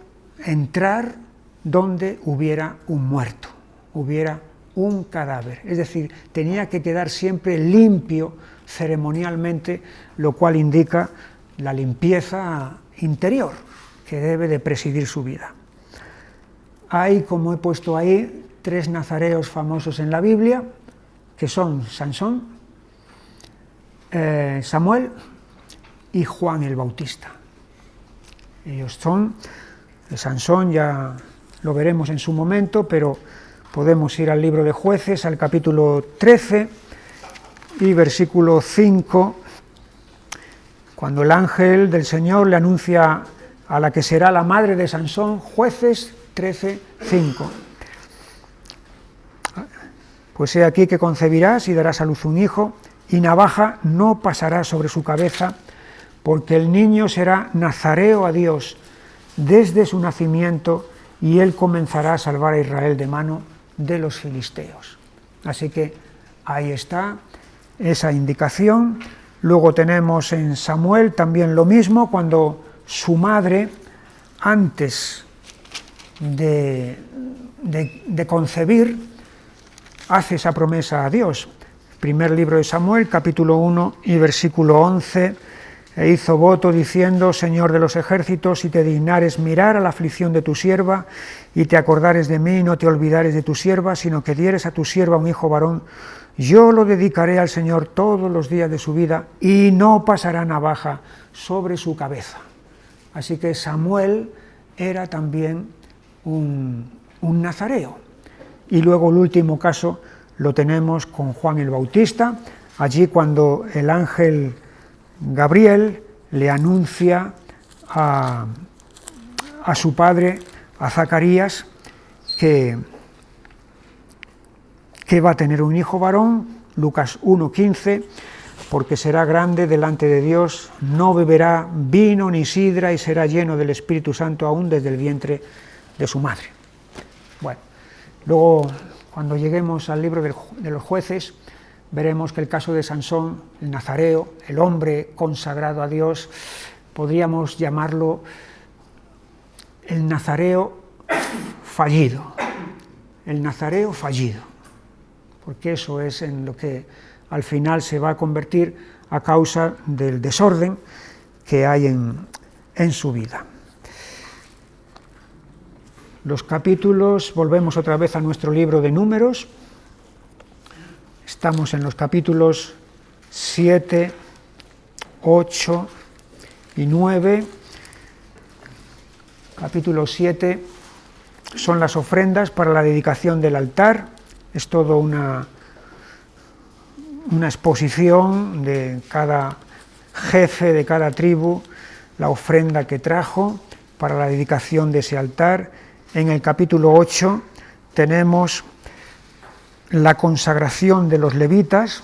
entrar donde hubiera un muerto, hubiera un cadáver. Es decir, tenía que quedar siempre limpio ceremonialmente, lo cual indica la limpieza interior que debe de presidir su vida. Hay, como he puesto ahí, 3 nazareos famosos en la Biblia, que son Sansón, Samuel y Juan el Bautista. Ellos son, Sansón ya lo veremos en su momento, pero podemos ir al libro de Jueces, al capítulo 13 y versículo 5, cuando el ángel del Señor le anuncia a la que será la madre de Sansón. Jueces 13, 5. Pues he aquí que concebirás y darás a luz un hijo, y navaja no pasará sobre su cabeza, porque el niño será nazareo a Dios desde su nacimiento, y él comenzará a salvar a Israel de mano de los filisteos. Así que ahí está esa indicación. Luego tenemos en Samuel también lo mismo, cuando su madre, antes de concebir, hace esa promesa a Dios. Primer libro de Samuel, capítulo 1 y versículo 11, e hizo voto diciendo: Señor de los ejércitos, si te dignares mirar a la aflicción de tu sierva, y te acordares de mí, y no te olvidares de tu sierva, sino que dieres a tu sierva un hijo varón, yo lo dedicaré al Señor todos los días de su vida, y no pasará navaja sobre su cabeza. Así que Samuel era también un nazareo. Y luego el último caso lo tenemos con Juan el Bautista, allí cuando el ángel Gabriel le anuncia a su padre, a Zacarías, que va a tener un hijo varón, Lucas 1:15, porque será grande delante de Dios, no beberá vino ni sidra y será lleno del Espíritu Santo aún desde el vientre de su madre. Bueno, luego cuando lleguemos al libro de los Jueces, veremos que el caso de Sansón, el nazareo, el hombre consagrado a Dios, podríamos llamarlo el nazareo fallido, el nazareo fallido, porque eso es en lo que al final se va a convertir a causa del desorden que hay en su vida. Los capítulos, volvemos otra vez a nuestro libro de Números. Estamos en los capítulos 7, 8 y 9. Capítulo 7 son las ofrendas para la dedicación del altar. Es todo una exposición de cada jefe, de cada tribu, la ofrenda que trajo para la dedicación de ese altar. En el capítulo 8 tenemos la consagración de los levitas,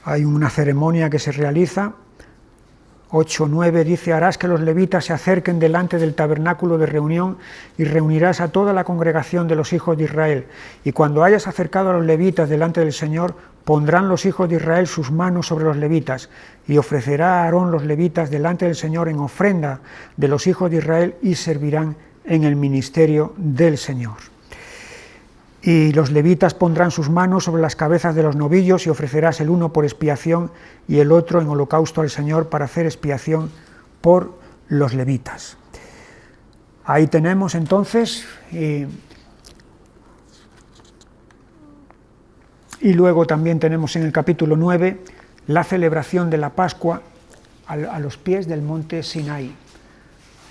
hay una ceremonia que se realiza. 8:9 dice: harás que los levitas se acerquen delante del tabernáculo de reunión y reunirás a toda la congregación de los hijos de Israel. Y cuando hayas acercado a los levitas delante del Señor, pondrán los hijos de Israel sus manos sobre los levitas, y ofrecerá a Aarón los levitas delante del Señor en ofrenda de los hijos de Israel, y servirán en el ministerio del Señor. Y los levitas pondrán sus manos sobre las cabezas de los novillos, y ofrecerás el uno por expiación y el otro en holocausto al Señor para hacer expiación por los levitas. Ahí tenemos entonces, y luego también tenemos en el capítulo 9 la celebración de la Pascua a los pies del monte Sinaí.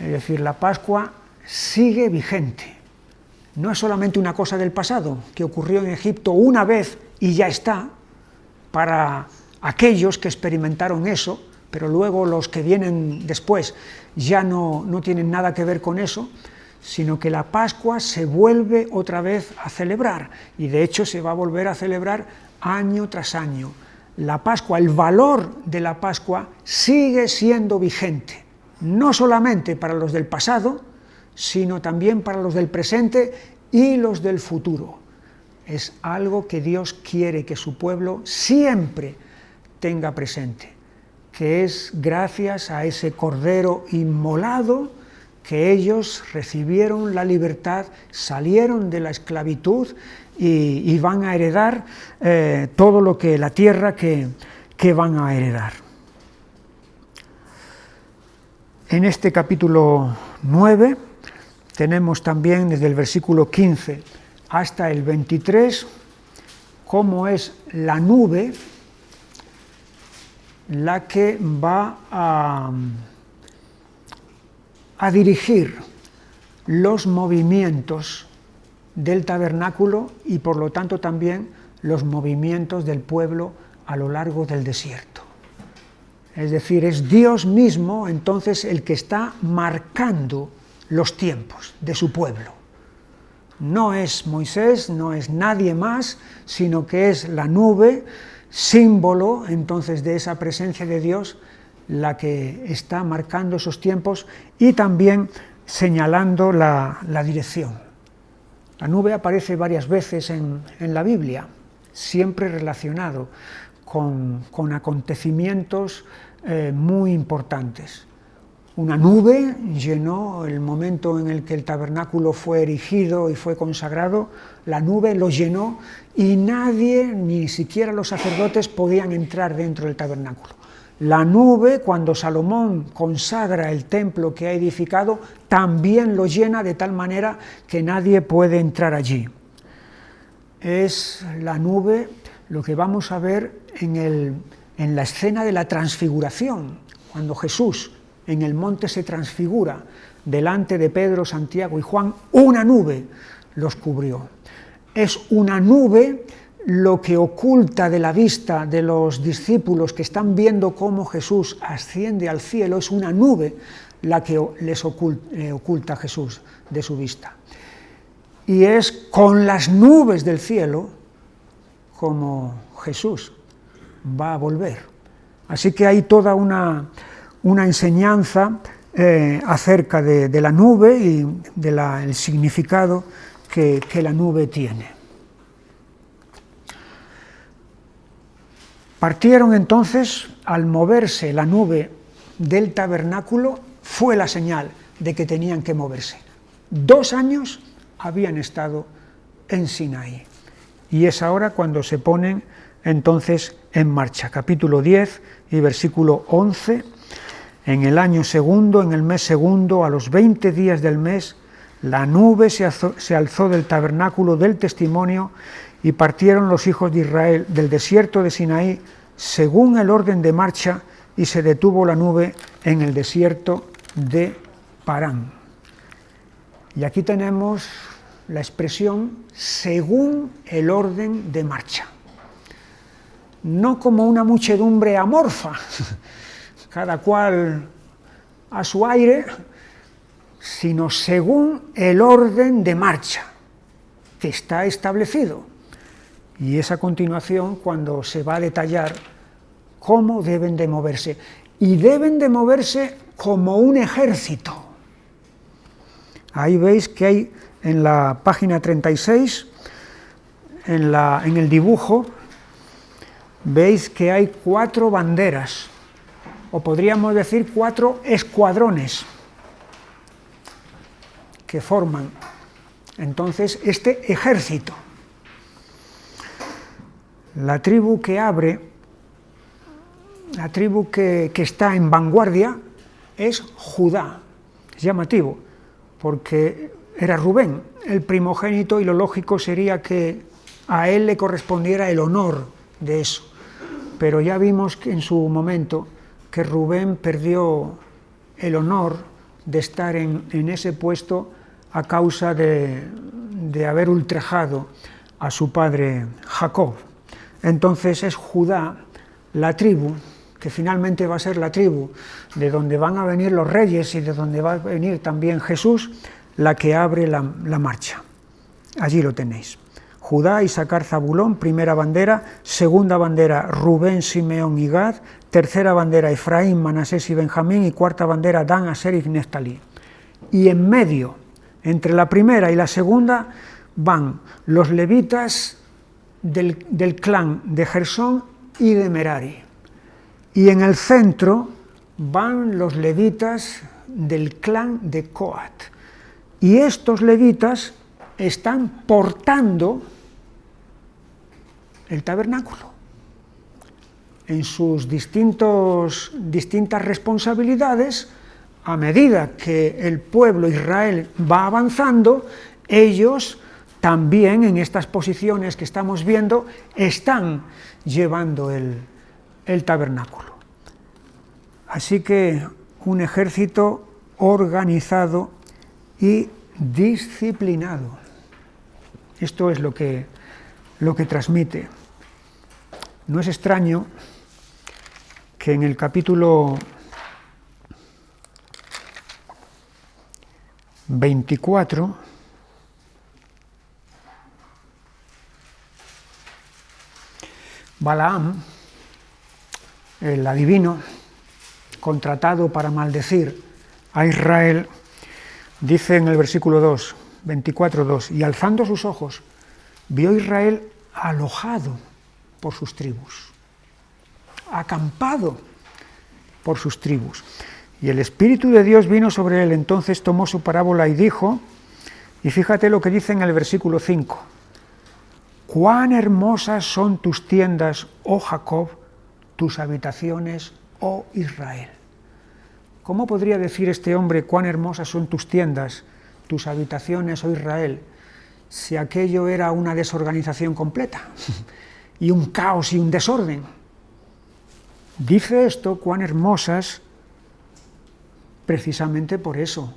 Es decir, la Pascua sigue vigente. No es solamente una cosa del pasado, que ocurrió en Egipto una vez y ya está, para aquellos que experimentaron eso, pero luego los que vienen después ya no tienen nada que ver con eso, sino que la Pascua se vuelve otra vez a celebrar, y de hecho se va a volver a celebrar año tras año. La Pascua, el valor de la Pascua sigue siendo vigente, no solamente para los del pasado, sino también para los del presente y los del futuro. Es algo que Dios quiere que su pueblo siempre tenga presente, que es gracias a ese Cordero inmolado que ellos recibieron la libertad, salieron de la esclavitud y van a heredar todo lo que la tierra que van a heredar. En este capítulo 9 tenemos también desde el versículo 15 hasta el 23 cómo es la nube la que va a dirigir los movimientos del tabernáculo y por lo tanto también los movimientos del pueblo a lo largo del desierto. Es decir, es Dios mismo entonces el que está marcando los tiempos de su pueblo. No es Moisés, no es nadie más, sino que es la nube, símbolo entonces de esa presencia de Dios, la que está marcando esos tiempos y también señalando la dirección. La nube aparece varias veces en la Biblia, siempre relacionado con acontecimientos muy importantes. Una nube llenó el momento en el que el tabernáculo fue erigido y fue consagrado, la nube lo llenó y nadie, ni siquiera los sacerdotes, podían entrar dentro del tabernáculo. La nube, cuando Salomón consagra el templo que ha edificado, también lo llena de tal manera que nadie puede entrar allí. Es la nube lo que vamos a ver en la escena de la transfiguración, cuando Jesús en el monte se transfigura delante de Pedro, Santiago y Juan, una nube los cubrió. Es una nube lo que oculta de la vista de los discípulos que están viendo cómo Jesús asciende al cielo, es una nube la que les oculta a Jesús de su vista. Y es con las nubes del cielo como Jesús va a volver. Así que hay toda una enseñanza acerca de la nube y del significado que la nube tiene. Partieron entonces, al moverse la nube del tabernáculo, fue la señal de que tenían que moverse. 2 años habían estado en Sinaí, y es ahora cuando se ponen entonces en marcha. Capítulo 10 y versículo 11. En el año segundo, en el mes segundo, a los 20 días del mes, la nube se alzó del tabernáculo del testimonio, y partieron los hijos de Israel del desierto de Sinaí según el orden de marcha, y se detuvo la nube en el desierto de Parán. Y aquí tenemos la expresión según el orden de marcha. No como una muchedumbre amorfa, cada cual a su aire, sino según el orden de marcha que está establecido. Y es a continuación cuando se va a detallar cómo deben de moverse. Y deben de moverse como un ejército. Ahí veis que hay en la página 36, en el dibujo, veis que hay 4 banderas, o podríamos decir 4 escuadrones que forman entonces este ejército. La tribu que abre, la tribu que está en vanguardia es Judá. Es llamativo, porque era Rubén el primogénito y lo lógico sería que a él le correspondiera el honor de eso. Pero ya vimos que en su momento que Rubén perdió el honor de estar en ese puesto a causa de haber ultrajado a su padre Jacob. Entonces es Judá, la tribu, que finalmente va a ser la tribu de donde van a venir los reyes y de donde va a venir también Jesús, la que abre la marcha. Allí lo tenéis. Judá, Isaacar, Zabulón, primera bandera; segunda bandera, Rubén, Simeón y Gad; tercera bandera, Efraín, Manasés y Benjamín; y cuarta bandera, Dan, Aser y Neftalí. Y en medio, entre la primera y la segunda, van los levitas del clan de Gersón y de Merari. Y en el centro van los levitas del clan de Coat. Y estos levitas están portando el tabernáculo en sus distintas responsabilidades. A medida que el pueblo Israel va avanzando, ellos también en estas posiciones que estamos viendo están llevando el tabernáculo. Así que un ejército organizado y disciplinado. Esto es lo que transmite. No es extraño que en el capítulo 24 Balaam, el adivino, contratado para maldecir a Israel, dice en el versículo 2, 24:2, y alzando sus ojos, vio Israel alojado por sus tribus, acampado por sus tribus. Y el Espíritu de Dios vino sobre él, entonces tomó su parábola y dijo, y fíjate lo que dice en el versículo 5, cuán hermosas son tus tiendas, oh Jacob, tus habitaciones, oh Israel. ¿Cómo podría decir este hombre cuán hermosas son tus tiendas, tus habitaciones, oh Israel, si aquello era una desorganización completa y un caos y un desorden? Dice esto, cuán hermosas, precisamente por eso,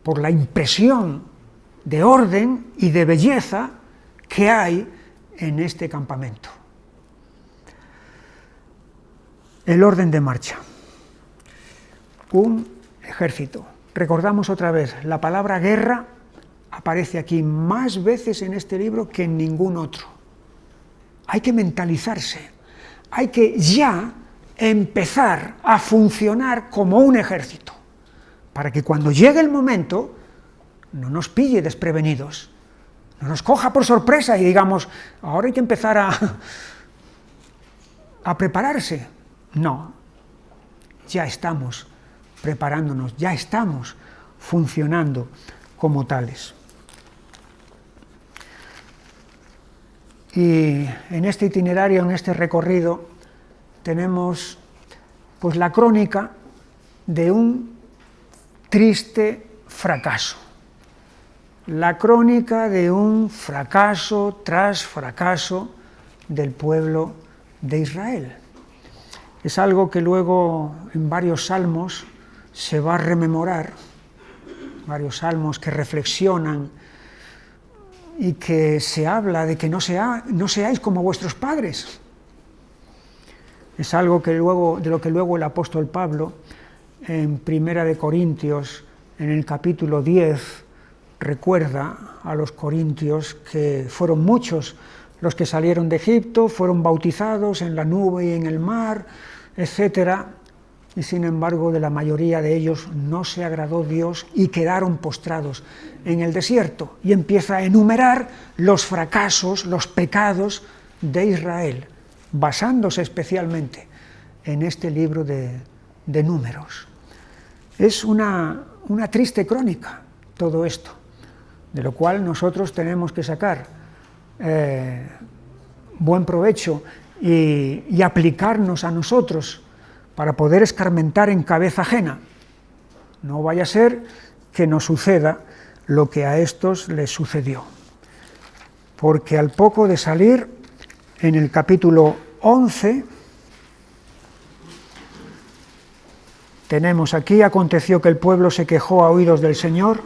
por la impresión de orden y de belleza que hay en este campamento. El orden de marcha. Un ejército. Recordamos otra vez, la palabra guerra aparece aquí más veces en este libro que en ningún otro. Hay que mentalizarse, hay que ya empezar a funcionar como un ejército, para que cuando llegue el momento no nos pille desprevenidos, no nos coja por sorpresa y digamos, ahora hay que empezar a prepararse. No, ya estamos preparándonos, ya estamos funcionando como tales. Y en este itinerario, en este recorrido, tenemos pues la crónica de un triste fracaso. La crónica de un fracaso tras fracaso del pueblo de Israel. Es algo que luego en varios salmos se va a rememorar, varios salmos que reflexionan y que se habla de que no seáis como vuestros padres. Es algo de lo que luego el apóstol Pablo, en Primera de Corintios, en el capítulo 10, recuerda a los corintios que fueron muchos los que salieron de Egipto fueron bautizados en la nube y en el mar, etc. Y sin embargo de la mayoría de ellos no se agradó Dios y quedaron postrados en el desierto. Y empieza a enumerar los fracasos, los pecados de Israel, basándose especialmente en este libro de Números. Es una triste crónica todo esto, de lo cual nosotros tenemos que sacar buen provecho y aplicarnos a nosotros para poder escarmentar en cabeza ajena. No vaya a ser que nos suceda lo que a estos les sucedió. Porque al poco de salir, en el capítulo 11, tenemos aquí: aconteció que el pueblo se quejó a oídos del Señor,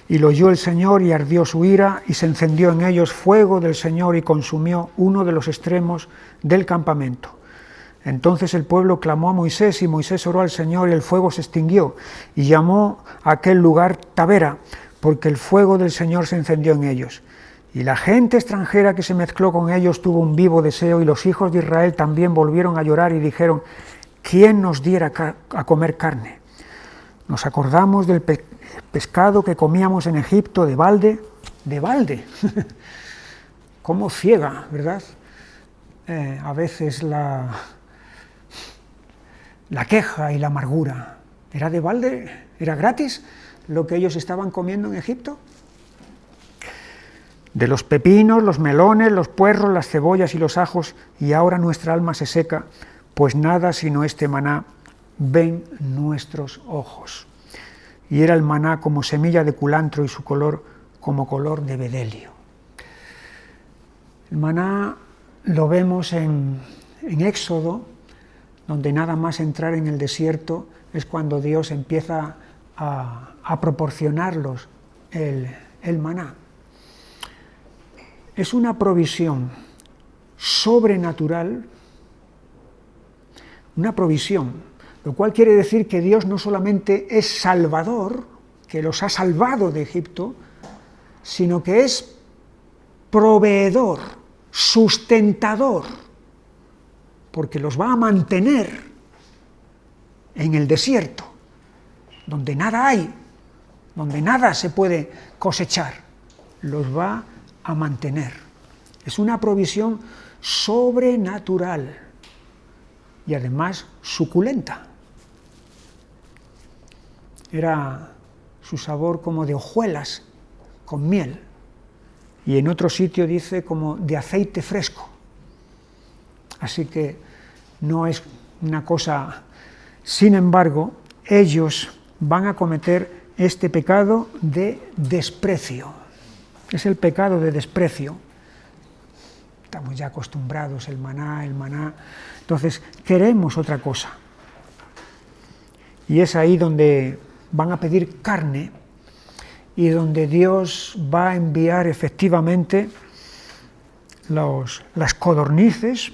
y lo oyó el Señor, y ardió su ira, y se encendió en ellos fuego del Señor, y consumió uno de los extremos del campamento. Entonces el pueblo clamó a Moisés, y Moisés oró al Señor, y el fuego se extinguió, y llamó a aquel lugar Tabera, porque el fuego del Señor se encendió en ellos. Y la gente extranjera que se mezcló con ellos tuvo un vivo deseo, y los hijos de Israel también volvieron a llorar y dijeron: ¿quién nos diera a comer carne? Nos acordamos del pescado que comíamos en Egipto de balde. Cómo ciega, ¿verdad? A veces la queja y la amargura. ¿Era de balde? ¿Era gratis lo que ellos estaban comiendo en Egipto? De los pepinos, los melones, los puerros, las cebollas y los ajos, y ahora nuestra alma se seca, pues nada sino este maná ven nuestros ojos. Y era el maná como semilla de culantro y su color como color de bedelio. El maná lo vemos en Éxodo, donde nada más entrar en el desierto es cuando Dios empieza a proporcionarlos el maná. Es una provisión sobrenatural, una provisión, lo cual quiere decir que Dios no solamente es salvador, que los ha salvado de Egipto, sino que es proveedor, sustentador, porque los va a mantener en el desierto, donde nada hay, donde nada se puede cosechar, los va a mantener. Es una provisión sobrenatural y además suculenta. Era su sabor como de hojuelas con miel, y en otro sitio dice como de aceite fresco. Así que no es una cosa. Sin embargo, ellos van a cometer este pecado de desprecio. Es el pecado de desprecio. Estamos ya acostumbrados, el maná. Entonces, queremos otra cosa. Y es ahí donde van a pedir carne y donde Dios va a enviar efectivamente las codornices,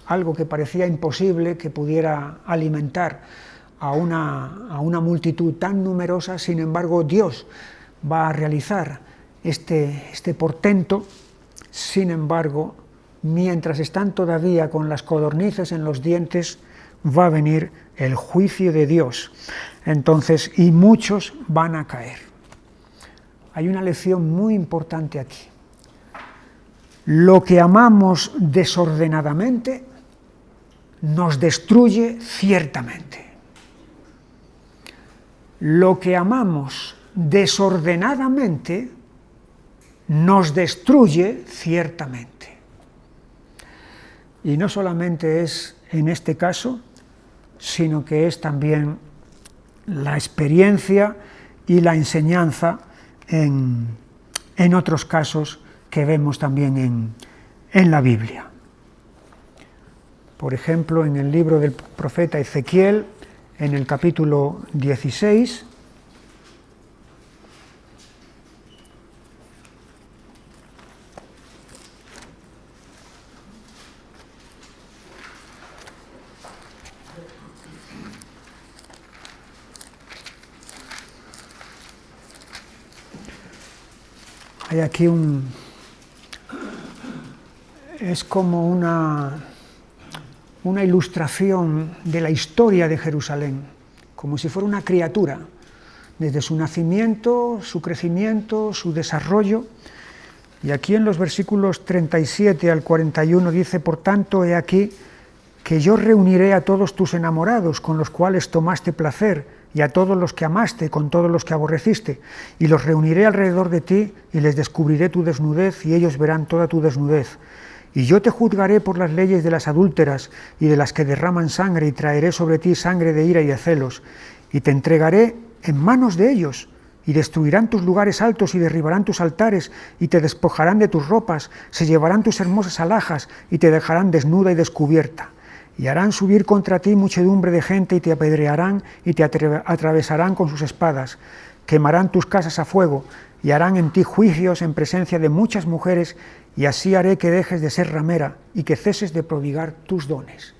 algo que parecía imposible que pudiera alimentar a una multitud tan numerosa. Sin embargo, Dios va a realizar este portento. Sin embargo, mientras están todavía con las codornices en los dientes, va a venir el juicio de Dios. Entonces, y muchos van a caer. Hay una lección muy importante aquí. Lo que amamos desordenadamente nos destruye ciertamente. Lo que amamos desordenadamente nos destruye ciertamente. Y no solamente es en este caso, sino que es también la experiencia y la enseñanza en otros casos que vemos también en la Biblia. Por ejemplo, en el libro del profeta Ezequiel, en el capítulo 16, hay aquí un es como una ilustración de la historia de Jerusalén, como si fuera una criatura, desde su nacimiento, su crecimiento, su desarrollo. Y aquí en los versículos 37 al 41 dice: por tanto, he aquí que yo reuniré a todos tus enamorados con los cuales tomaste placer, y a todos los que amaste con todos los que aborreciste, y los reuniré alrededor de ti, y les descubriré tu desnudez, y ellos verán toda tu desnudez. Y yo te juzgaré por las leyes de las adúlteras y de las que derraman sangre, y traeré sobre ti sangre de ira y de celos, y te entregaré en manos de ellos, y destruirán tus lugares altos y derribarán tus altares, y te despojarán de tus ropas, se llevarán tus hermosas alhajas, y te dejarán desnuda y descubierta. Y harán subir contra ti muchedumbre de gente, y te apedrearán, y te atravesarán con sus espadas, quemarán tus casas a fuego, y harán en ti juicios en presencia de muchas mujeres, y así haré que dejes de ser ramera, y que ceses de prodigar tus dones.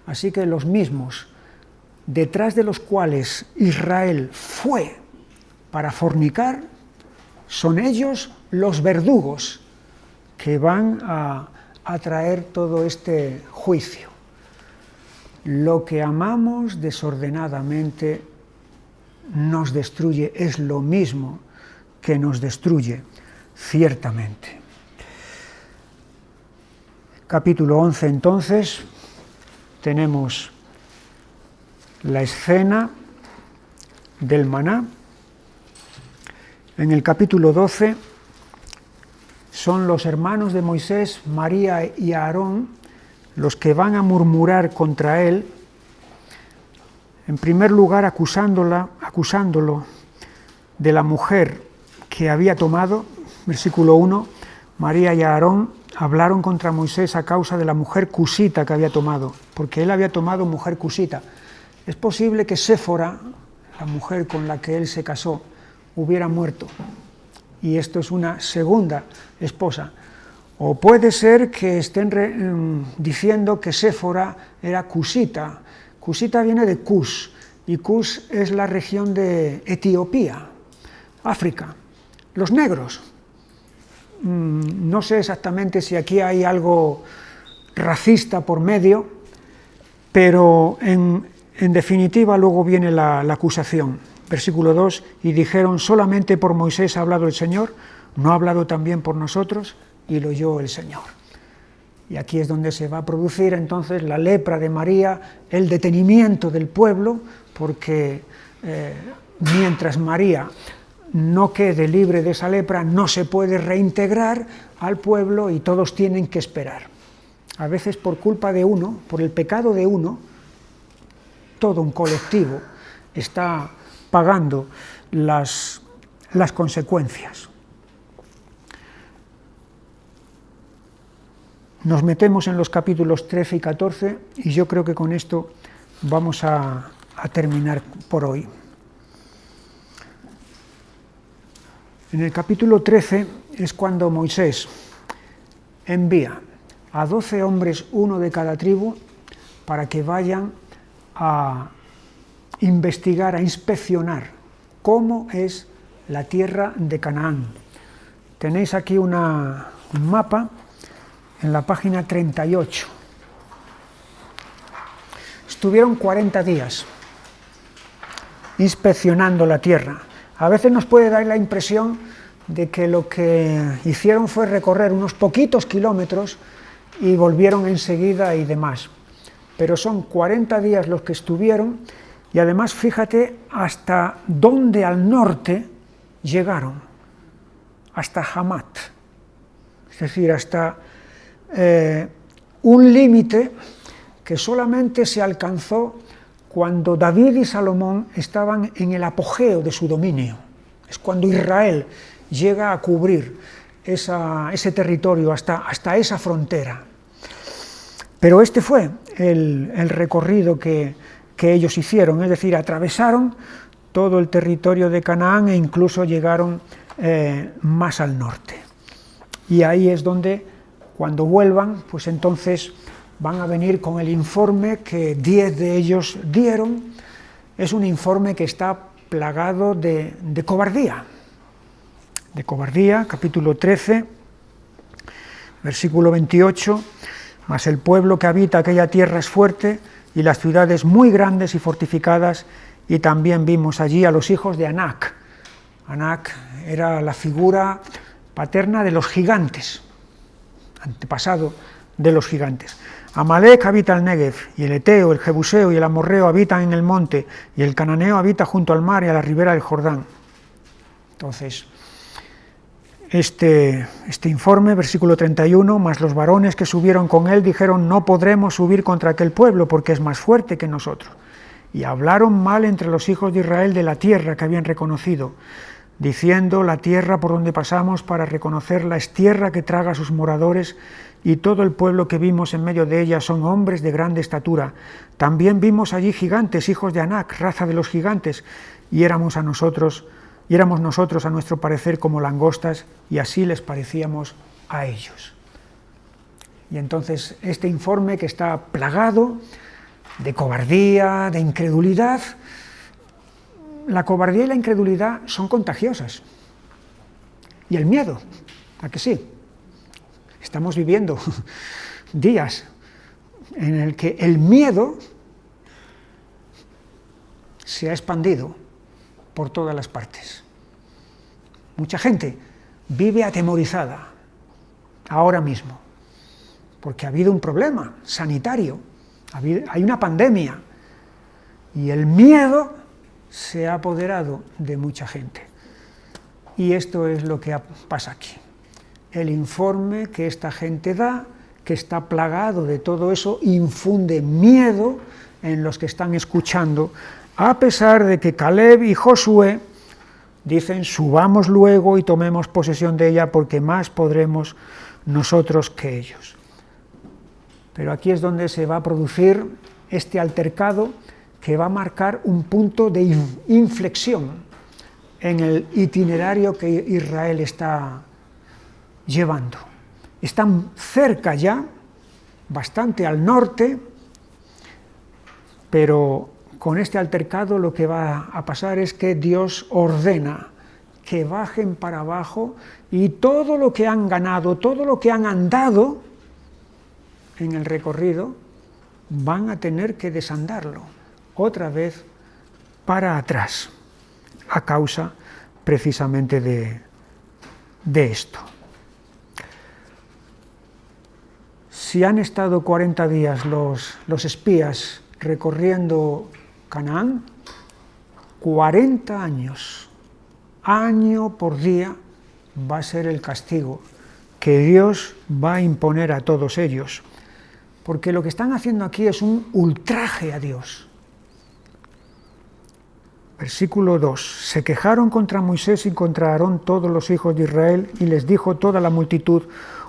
Así que los mismos, detrás de los cuales Israel fue para fornicar, son ellos los verdugos que van a traer todo este juicio. Lo que amamos desordenadamente nos destruye, es lo mismo que nos destruye ciertamente. Capítulo 11 entonces, tenemos la escena del maná. En el capítulo 12 son los hermanos de Moisés, María y Aarón, los que van a murmurar contra él, en primer lugar acusándolo de la mujer que había tomado. Versículo 1, María y Aarón hablaron contra Moisés a causa de la mujer cusita que había tomado, porque él había tomado mujer cusita. Es posible que Séfora, la mujer con la que él se casó, hubiera muerto, y esto es una segunda esposa. O puede ser que estén diciendo que Séfora era cusita. Cusita viene de Cus, y Cus es la región de Etiopía, África. Los negros. No sé exactamente si aquí hay algo racista por medio, pero en definitiva luego viene la acusación. Versículo 2, y dijeron: solamente por Moisés ha hablado el Señor, ¿no ha hablado también por nosotros? Y lo oyó el Señor. Y aquí es donde se va a producir entonces la lepra de María, el detenimiento del pueblo, porque mientras María no quede libre de esa lepra, no se puede reintegrar al pueblo y todos tienen que esperar. A veces por culpa de uno, por el pecado de uno, todo un colectivo está pagando las consecuencias. Nos metemos en los capítulos 13 y 14 y yo creo que con esto vamos a terminar por hoy. En el capítulo 13 es cuando Moisés envía a 12 hombres, uno de cada tribu, para que vayan a investigar, a inspeccionar cómo es la tierra de Canaán. Tenéis aquí un mapa en la página 38. Estuvieron 40 días inspeccionando la tierra. A veces nos puede dar la impresión de que lo que hicieron fue recorrer unos poquitos kilómetros y volvieron enseguida y demás. Pero son 40 días los que estuvieron, y además fíjate hasta dónde al norte llegaron, hasta Hamat, es decir, hasta un límite que solamente se alcanzó cuando David y Salomón estaban en el apogeo de su dominio. Es cuando Israel llega a cubrir ese territorio hasta esa frontera. Pero este fue el recorrido que ellos hicieron, es decir, atravesaron todo el territorio de Canaán e incluso llegaron más al norte. Y ahí es donde, cuando vuelvan, pues entonces van a venir con el informe que 10 de ellos dieron. Es un informe que está plagado de cobardía. De cobardía, capítulo 13, Versículo 28, mas el pueblo que habita aquella tierra es fuerte y las ciudades muy grandes y fortificadas, y también vimos allí a los hijos de Anac. Anac era la figura paterna de los gigantes, antepasado de los gigantes. Amalek habita el Negev, y el Eteo, el Jebuseo y el Amorreo habitan en el monte, y el Cananeo habita junto al mar y a la ribera del Jordán. Entonces, este informe, versículo 31, mas los varones que subieron con él dijeron, no podremos subir contra aquel pueblo, porque es más fuerte que nosotros. Y hablaron mal entre los hijos de Israel de la tierra que habían reconocido, diciendo, la tierra por donde pasamos para reconocerla es tierra que traga a sus moradores, y todo el pueblo que vimos en medio de ella son hombres de grande estatura. También vimos allí gigantes, hijos de Anac, raza de los gigantes, y éramos nosotros a nuestro parecer como langostas, y así les parecíamos a ellos. Y entonces este informe, que está plagado de cobardía, de incredulidad, la cobardía y la incredulidad son contagiosas. Y el miedo, ¿a que sí? Estamos viviendo días en el que el miedo se ha expandido por todas las partes. Mucha gente vive atemorizada ahora mismo, porque ha habido un problema sanitario, hay una pandemia, y el miedo se ha apoderado de mucha gente. Y esto es lo que pasa aquí. El informe que esta gente da, que está plagado de todo eso, infunde miedo en los que están escuchando, a pesar de que Caleb y Josué dicen, subamos luego y tomemos posesión de ella, porque más podremos nosotros que ellos. Pero aquí es donde se va a producir este altercado que va a marcar un punto de inflexión en el itinerario que Israel está llevando. Están cerca ya, bastante al norte, pero con este altercado lo que va a pasar es que Dios ordena que bajen para abajo, y todo lo que han ganado, todo lo que han andado en el recorrido, van a tener que desandarlo otra vez para atrás, a causa precisamente de esto. Si han estado 40 días los espías recorriendo Canaán, 40 años, año por día, va a ser el castigo que Dios va a imponer a todos ellos, porque lo que están haciendo aquí es un ultraje a Dios. Versículo 2, se quejaron contra Moisés y contra Aarón todos los hijos de Israel, y les dijo toda la multitud,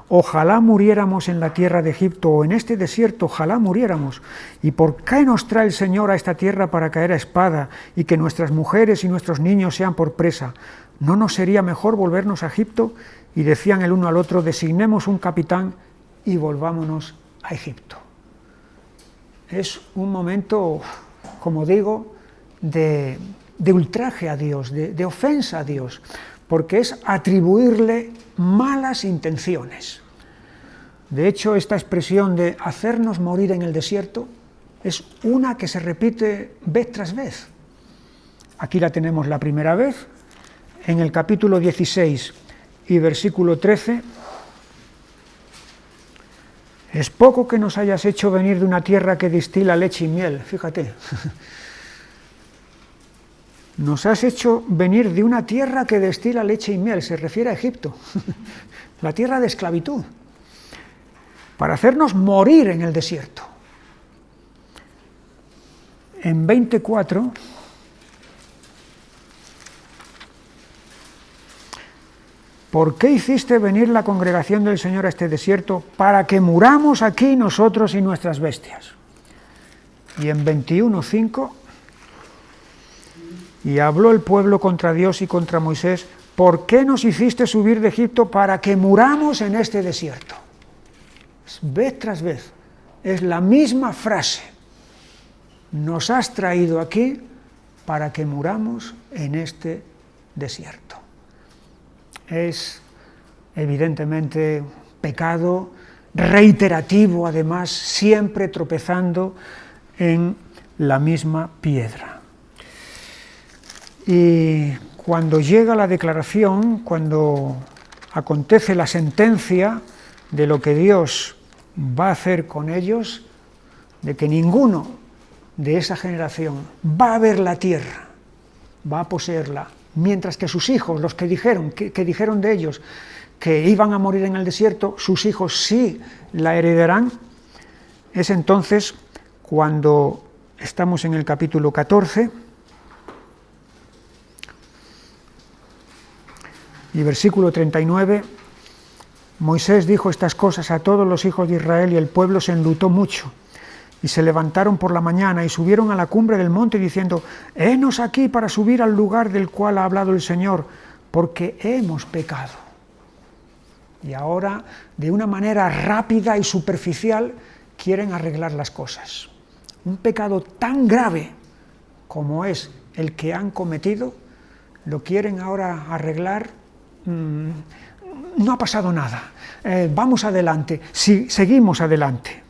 ojalá muriéramos en la tierra de Egipto, o en este desierto, ojalá muriéramos. ¿Y por qué nos trae el Señor a esta tierra para caer a espada, y que nuestras mujeres y nuestros niños sean por presa? ¿No nos sería mejor volvernos a Egipto? Y decían el uno al otro, designemos un capitán y volvámonos a Egipto. Es un momento, como digo, de ultraje a Dios, de ofensa a Dios, porque es atribuirle malas intenciones. De hecho, esta expresión de hacernos morir en el desierto es una que se repite vez tras vez. Aquí la tenemos la primera vez, en el capítulo 16 y versículo 13. Es poco que nos hayas hecho venir de una tierra que destila leche y miel, fíjate. Nos has hecho venir de una tierra que destila leche y miel, se refiere a Egipto, la tierra de esclavitud, para hacernos morir en el desierto. En 24, ¿por qué hiciste venir la congregación del Señor a este desierto? Para que muramos aquí nosotros y nuestras bestias. Y en 21:5, y habló el pueblo contra Dios y contra Moisés, ¿por qué nos hiciste subir de Egipto para que muramos en este desierto? Vez tras vez, es la misma frase. Nos has traído aquí para que muramos en este desierto. Es evidentemente pecado reiterativo, además, siempre tropezando en la misma piedra. Y cuando llega la declaración, cuando acontece la sentencia de lo que Dios va a hacer con ellos, de que ninguno de esa generación va a ver la tierra, va a poseerla, mientras que sus hijos, los que dijeron de ellos que iban a morir en el desierto, sus hijos sí la heredarán, es entonces cuando estamos en el capítulo 14, y versículo 39, Moisés dijo estas cosas a todos los hijos de Israel y el pueblo se enlutó mucho. Y se levantaron por la mañana y subieron a la cumbre del monte diciendo: «Henos aquí para subir al lugar del cual ha hablado el Señor, porque hemos pecado». Y ahora, de una manera rápida y superficial, quieren arreglar las cosas. Un pecado tan grave como es el que han cometido, lo quieren ahora arreglar. No ha pasado nada, vamos adelante, seguimos adelante.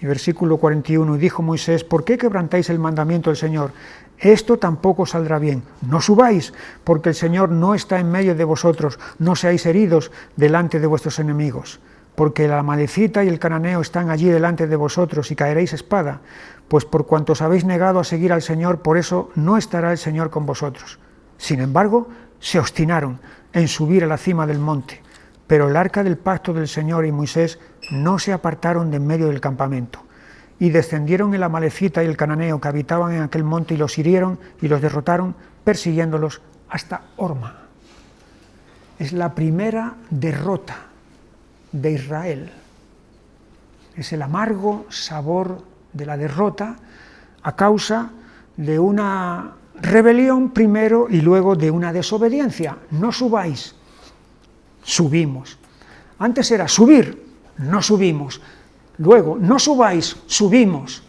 Y versículo 41, dijo Moisés: ¿por qué quebrantáis el mandamiento del Señor? Esto tampoco saldrá bien. No subáis, porque el Señor no está en medio de vosotros, no seáis heridos delante de vuestros enemigos, porque el amalecita y el cananeo están allí delante de vosotros y caeréis espada, pues por cuanto os habéis negado a seguir al Señor, por eso no estará el Señor con vosotros. Sin embargo, se obstinaron en subir a la cima del monte, pero el arca del pacto del Señor y Moisés no se apartaron de en medio del campamento. Y descendieron el amalecita y el cananeo que habitaban en aquel monte y los hirieron y los derrotaron, persiguiéndolos hasta Horma. Es la primera derrota de Israel. Es el amargo sabor de la derrota a causa de una rebelión primero y luego de una desobediencia. No subáis, subimos. Antes era subir, no subimos. Luego, no subáis, subimos.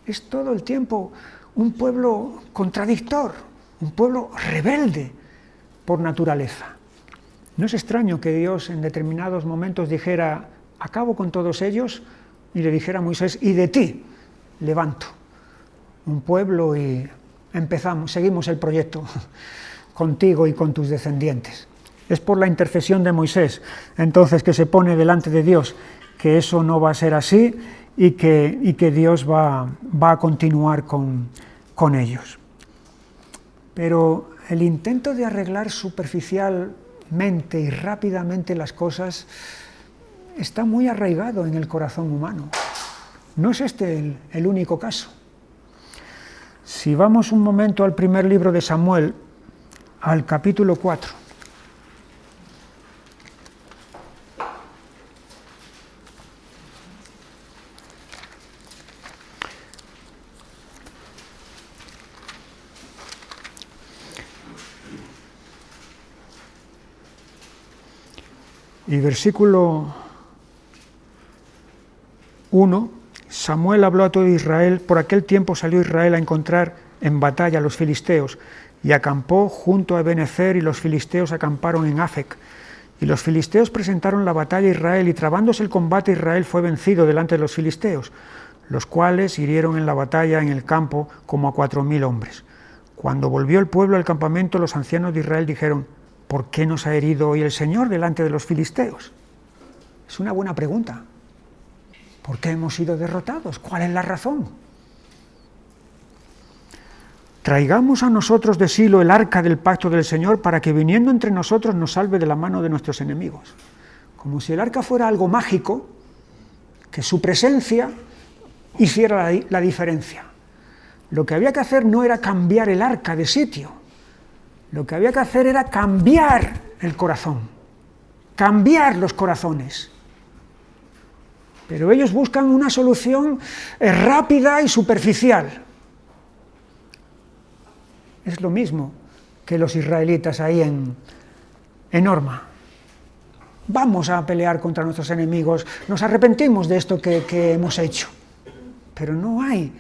Es todo el tiempo un pueblo contradictor, un pueblo rebelde por naturaleza. No es extraño que Dios en determinados momentos dijera: acabo con todos ellos, y le dijera a Moisés: y de ti levanto un pueblo y seguimos el proyecto contigo y con tus descendientes. Es por la intercesión de Moisés, entonces, que se pone delante de Dios que eso no va a ser así y que Dios va a continuar con ellos. Pero el intento de arreglar superficialmente y rápidamente las cosas está muy arraigado en el corazón humano. No es este el único caso. Si vamos un momento al primer libro de Samuel, al capítulo 4. Y versículo 1, Samuel habló a todo Israel. Por aquel tiempo salió Israel a encontrar en batalla a los filisteos, y acampó junto a Ebenezer, y los filisteos acamparon en Afec. Y los filisteos presentaron la batalla a Israel, y trabándose el combate, Israel fue vencido delante de los filisteos, los cuales hirieron en la batalla en el campo como a 4000 hombres. Cuando volvió el pueblo al campamento, los ancianos de Israel dijeron: ¿por qué nos ha herido hoy el Señor delante de los filisteos? Es una buena pregunta. ¿Por qué hemos sido derrotados? ¿Cuál es la razón? Traigamos a nosotros de Silo el arca del pacto del Señor, para que viniendo entre nosotros nos salve de la mano de nuestros enemigos. Como si el arca fuera algo mágico, que su presencia hiciera la diferencia. Lo que había que hacer no era cambiar el arca de sitio. Lo que había que hacer era cambiar el corazón, cambiar los corazones. Pero ellos buscan una solución rápida y superficial. Es lo mismo que los israelitas ahí en Horma. Vamos a pelear contra nuestros enemigos, nos arrepentimos de esto que hemos hecho. Pero no hay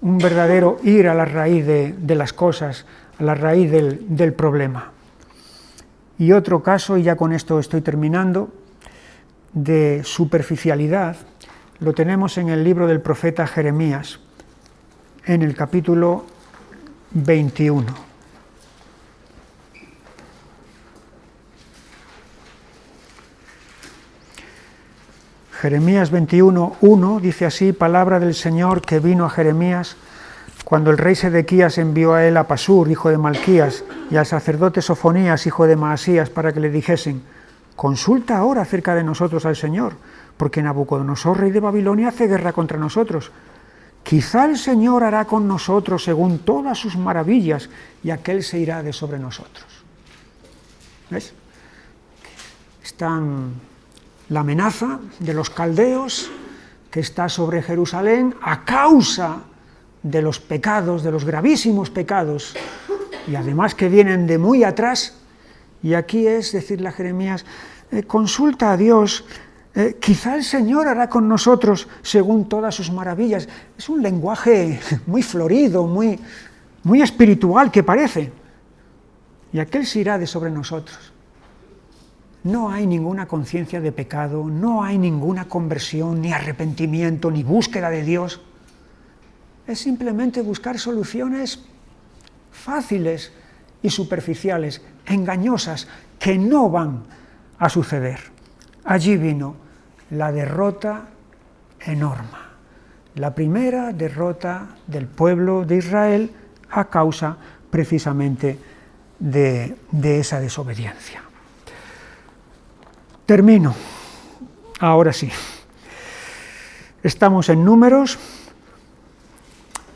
un verdadero ir a la raíz de las cosas, a la raíz del problema. Y otro caso, y ya con esto estoy terminando, de superficialidad, lo tenemos en el libro del profeta Jeremías, en el capítulo 21. Jeremías 21:1 dice así: palabra del Señor que vino a Jeremías cuando el rey Sedequías envió a él a Pasur, hijo de Malquías, y al sacerdote Sofonías, hijo de Maasías, para que le dijesen: consulta ahora acerca de nosotros al Señor, porque Nabucodonosor, rey de Babilonia, hace guerra contra nosotros. Quizá el Señor hará con nosotros según todas sus maravillas, y aquel se irá de sobre nosotros. ¿Ves? Están la amenaza de los caldeos que está sobre Jerusalén a causa de los pecados, de los gravísimos pecados, y además que vienen de muy atrás. Y aquí es decirle a Jeremías: consulta a Dios, quizá el Señor hará con nosotros según todas sus maravillas. Es un lenguaje muy florido, muy espiritual que parece. Y aquel se irá de sobre nosotros. No hay ninguna conciencia de pecado, no hay ninguna conversión, ni arrepentimiento, ni búsqueda de Dios. Es simplemente buscar soluciones fáciles y superficiales, engañosas, que no van a suceder. Allí vino la derrota enorme, la primera derrota del pueblo de Israel a causa precisamente de esa desobediencia. Termino, ahora sí. Estamos en Números.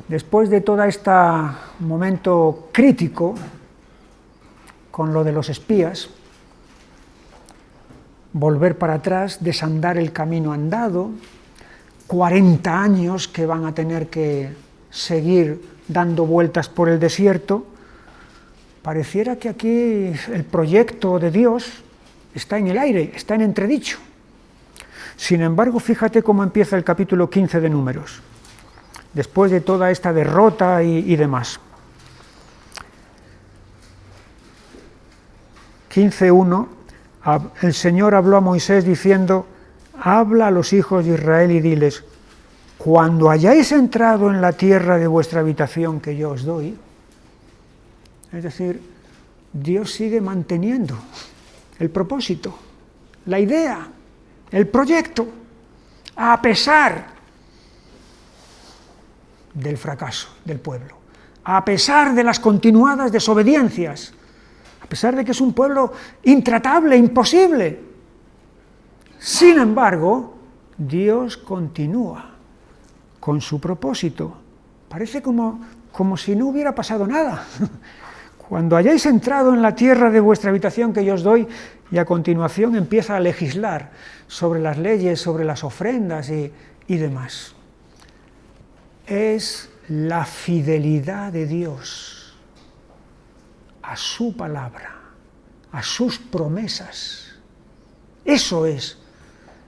Después de todo este momento crítico con lo de los espías, volver para atrás, desandar el camino andado, 40 años que van a tener que seguir dando vueltas por el desierto, pareciera que aquí el proyecto de Dios está en el aire, está en entredicho. Sin embargo, fíjate cómo empieza el capítulo 15 de Números, después de toda esta derrota y demás. 15:1, el Señor habló a Moisés diciendo: habla a los hijos de Israel y diles: cuando hayáis entrado en la tierra de vuestra habitación que yo os doy. Es decir, Dios sigue manteniendo el propósito, la idea, el proyecto, a pesar del fracaso del pueblo, a pesar de las continuadas desobediencias, a pesar de que es un pueblo intratable, imposible. Sin embargo, Dios continúa con su propósito. Parece como si no hubiera pasado nada. Cuando hayáis entrado en la tierra de vuestra habitación que yo os doy, y a continuación empieza a legislar sobre las leyes, sobre las ofrendas y demás. Es la fidelidad de Dios a su palabra, a sus promesas. Eso es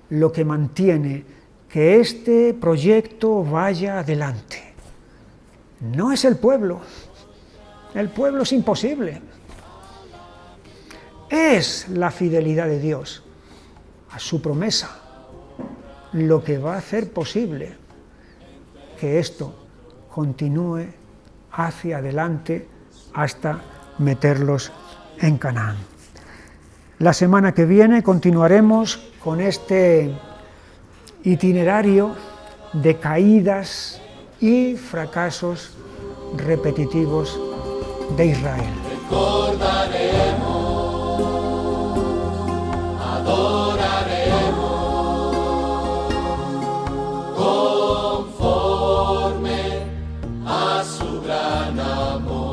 lo que mantiene que este proyecto vaya adelante. No es el pueblo es imposible. Es la fidelidad de Dios a su promesa lo que va a hacer posible que esto continúe hacia adelante hasta meterlos en Canaán. La semana que viene continuaremos con este itinerario de caídas y fracasos repetitivos de Israel. Recordaremos, adoraremos, conforme a su gran amor.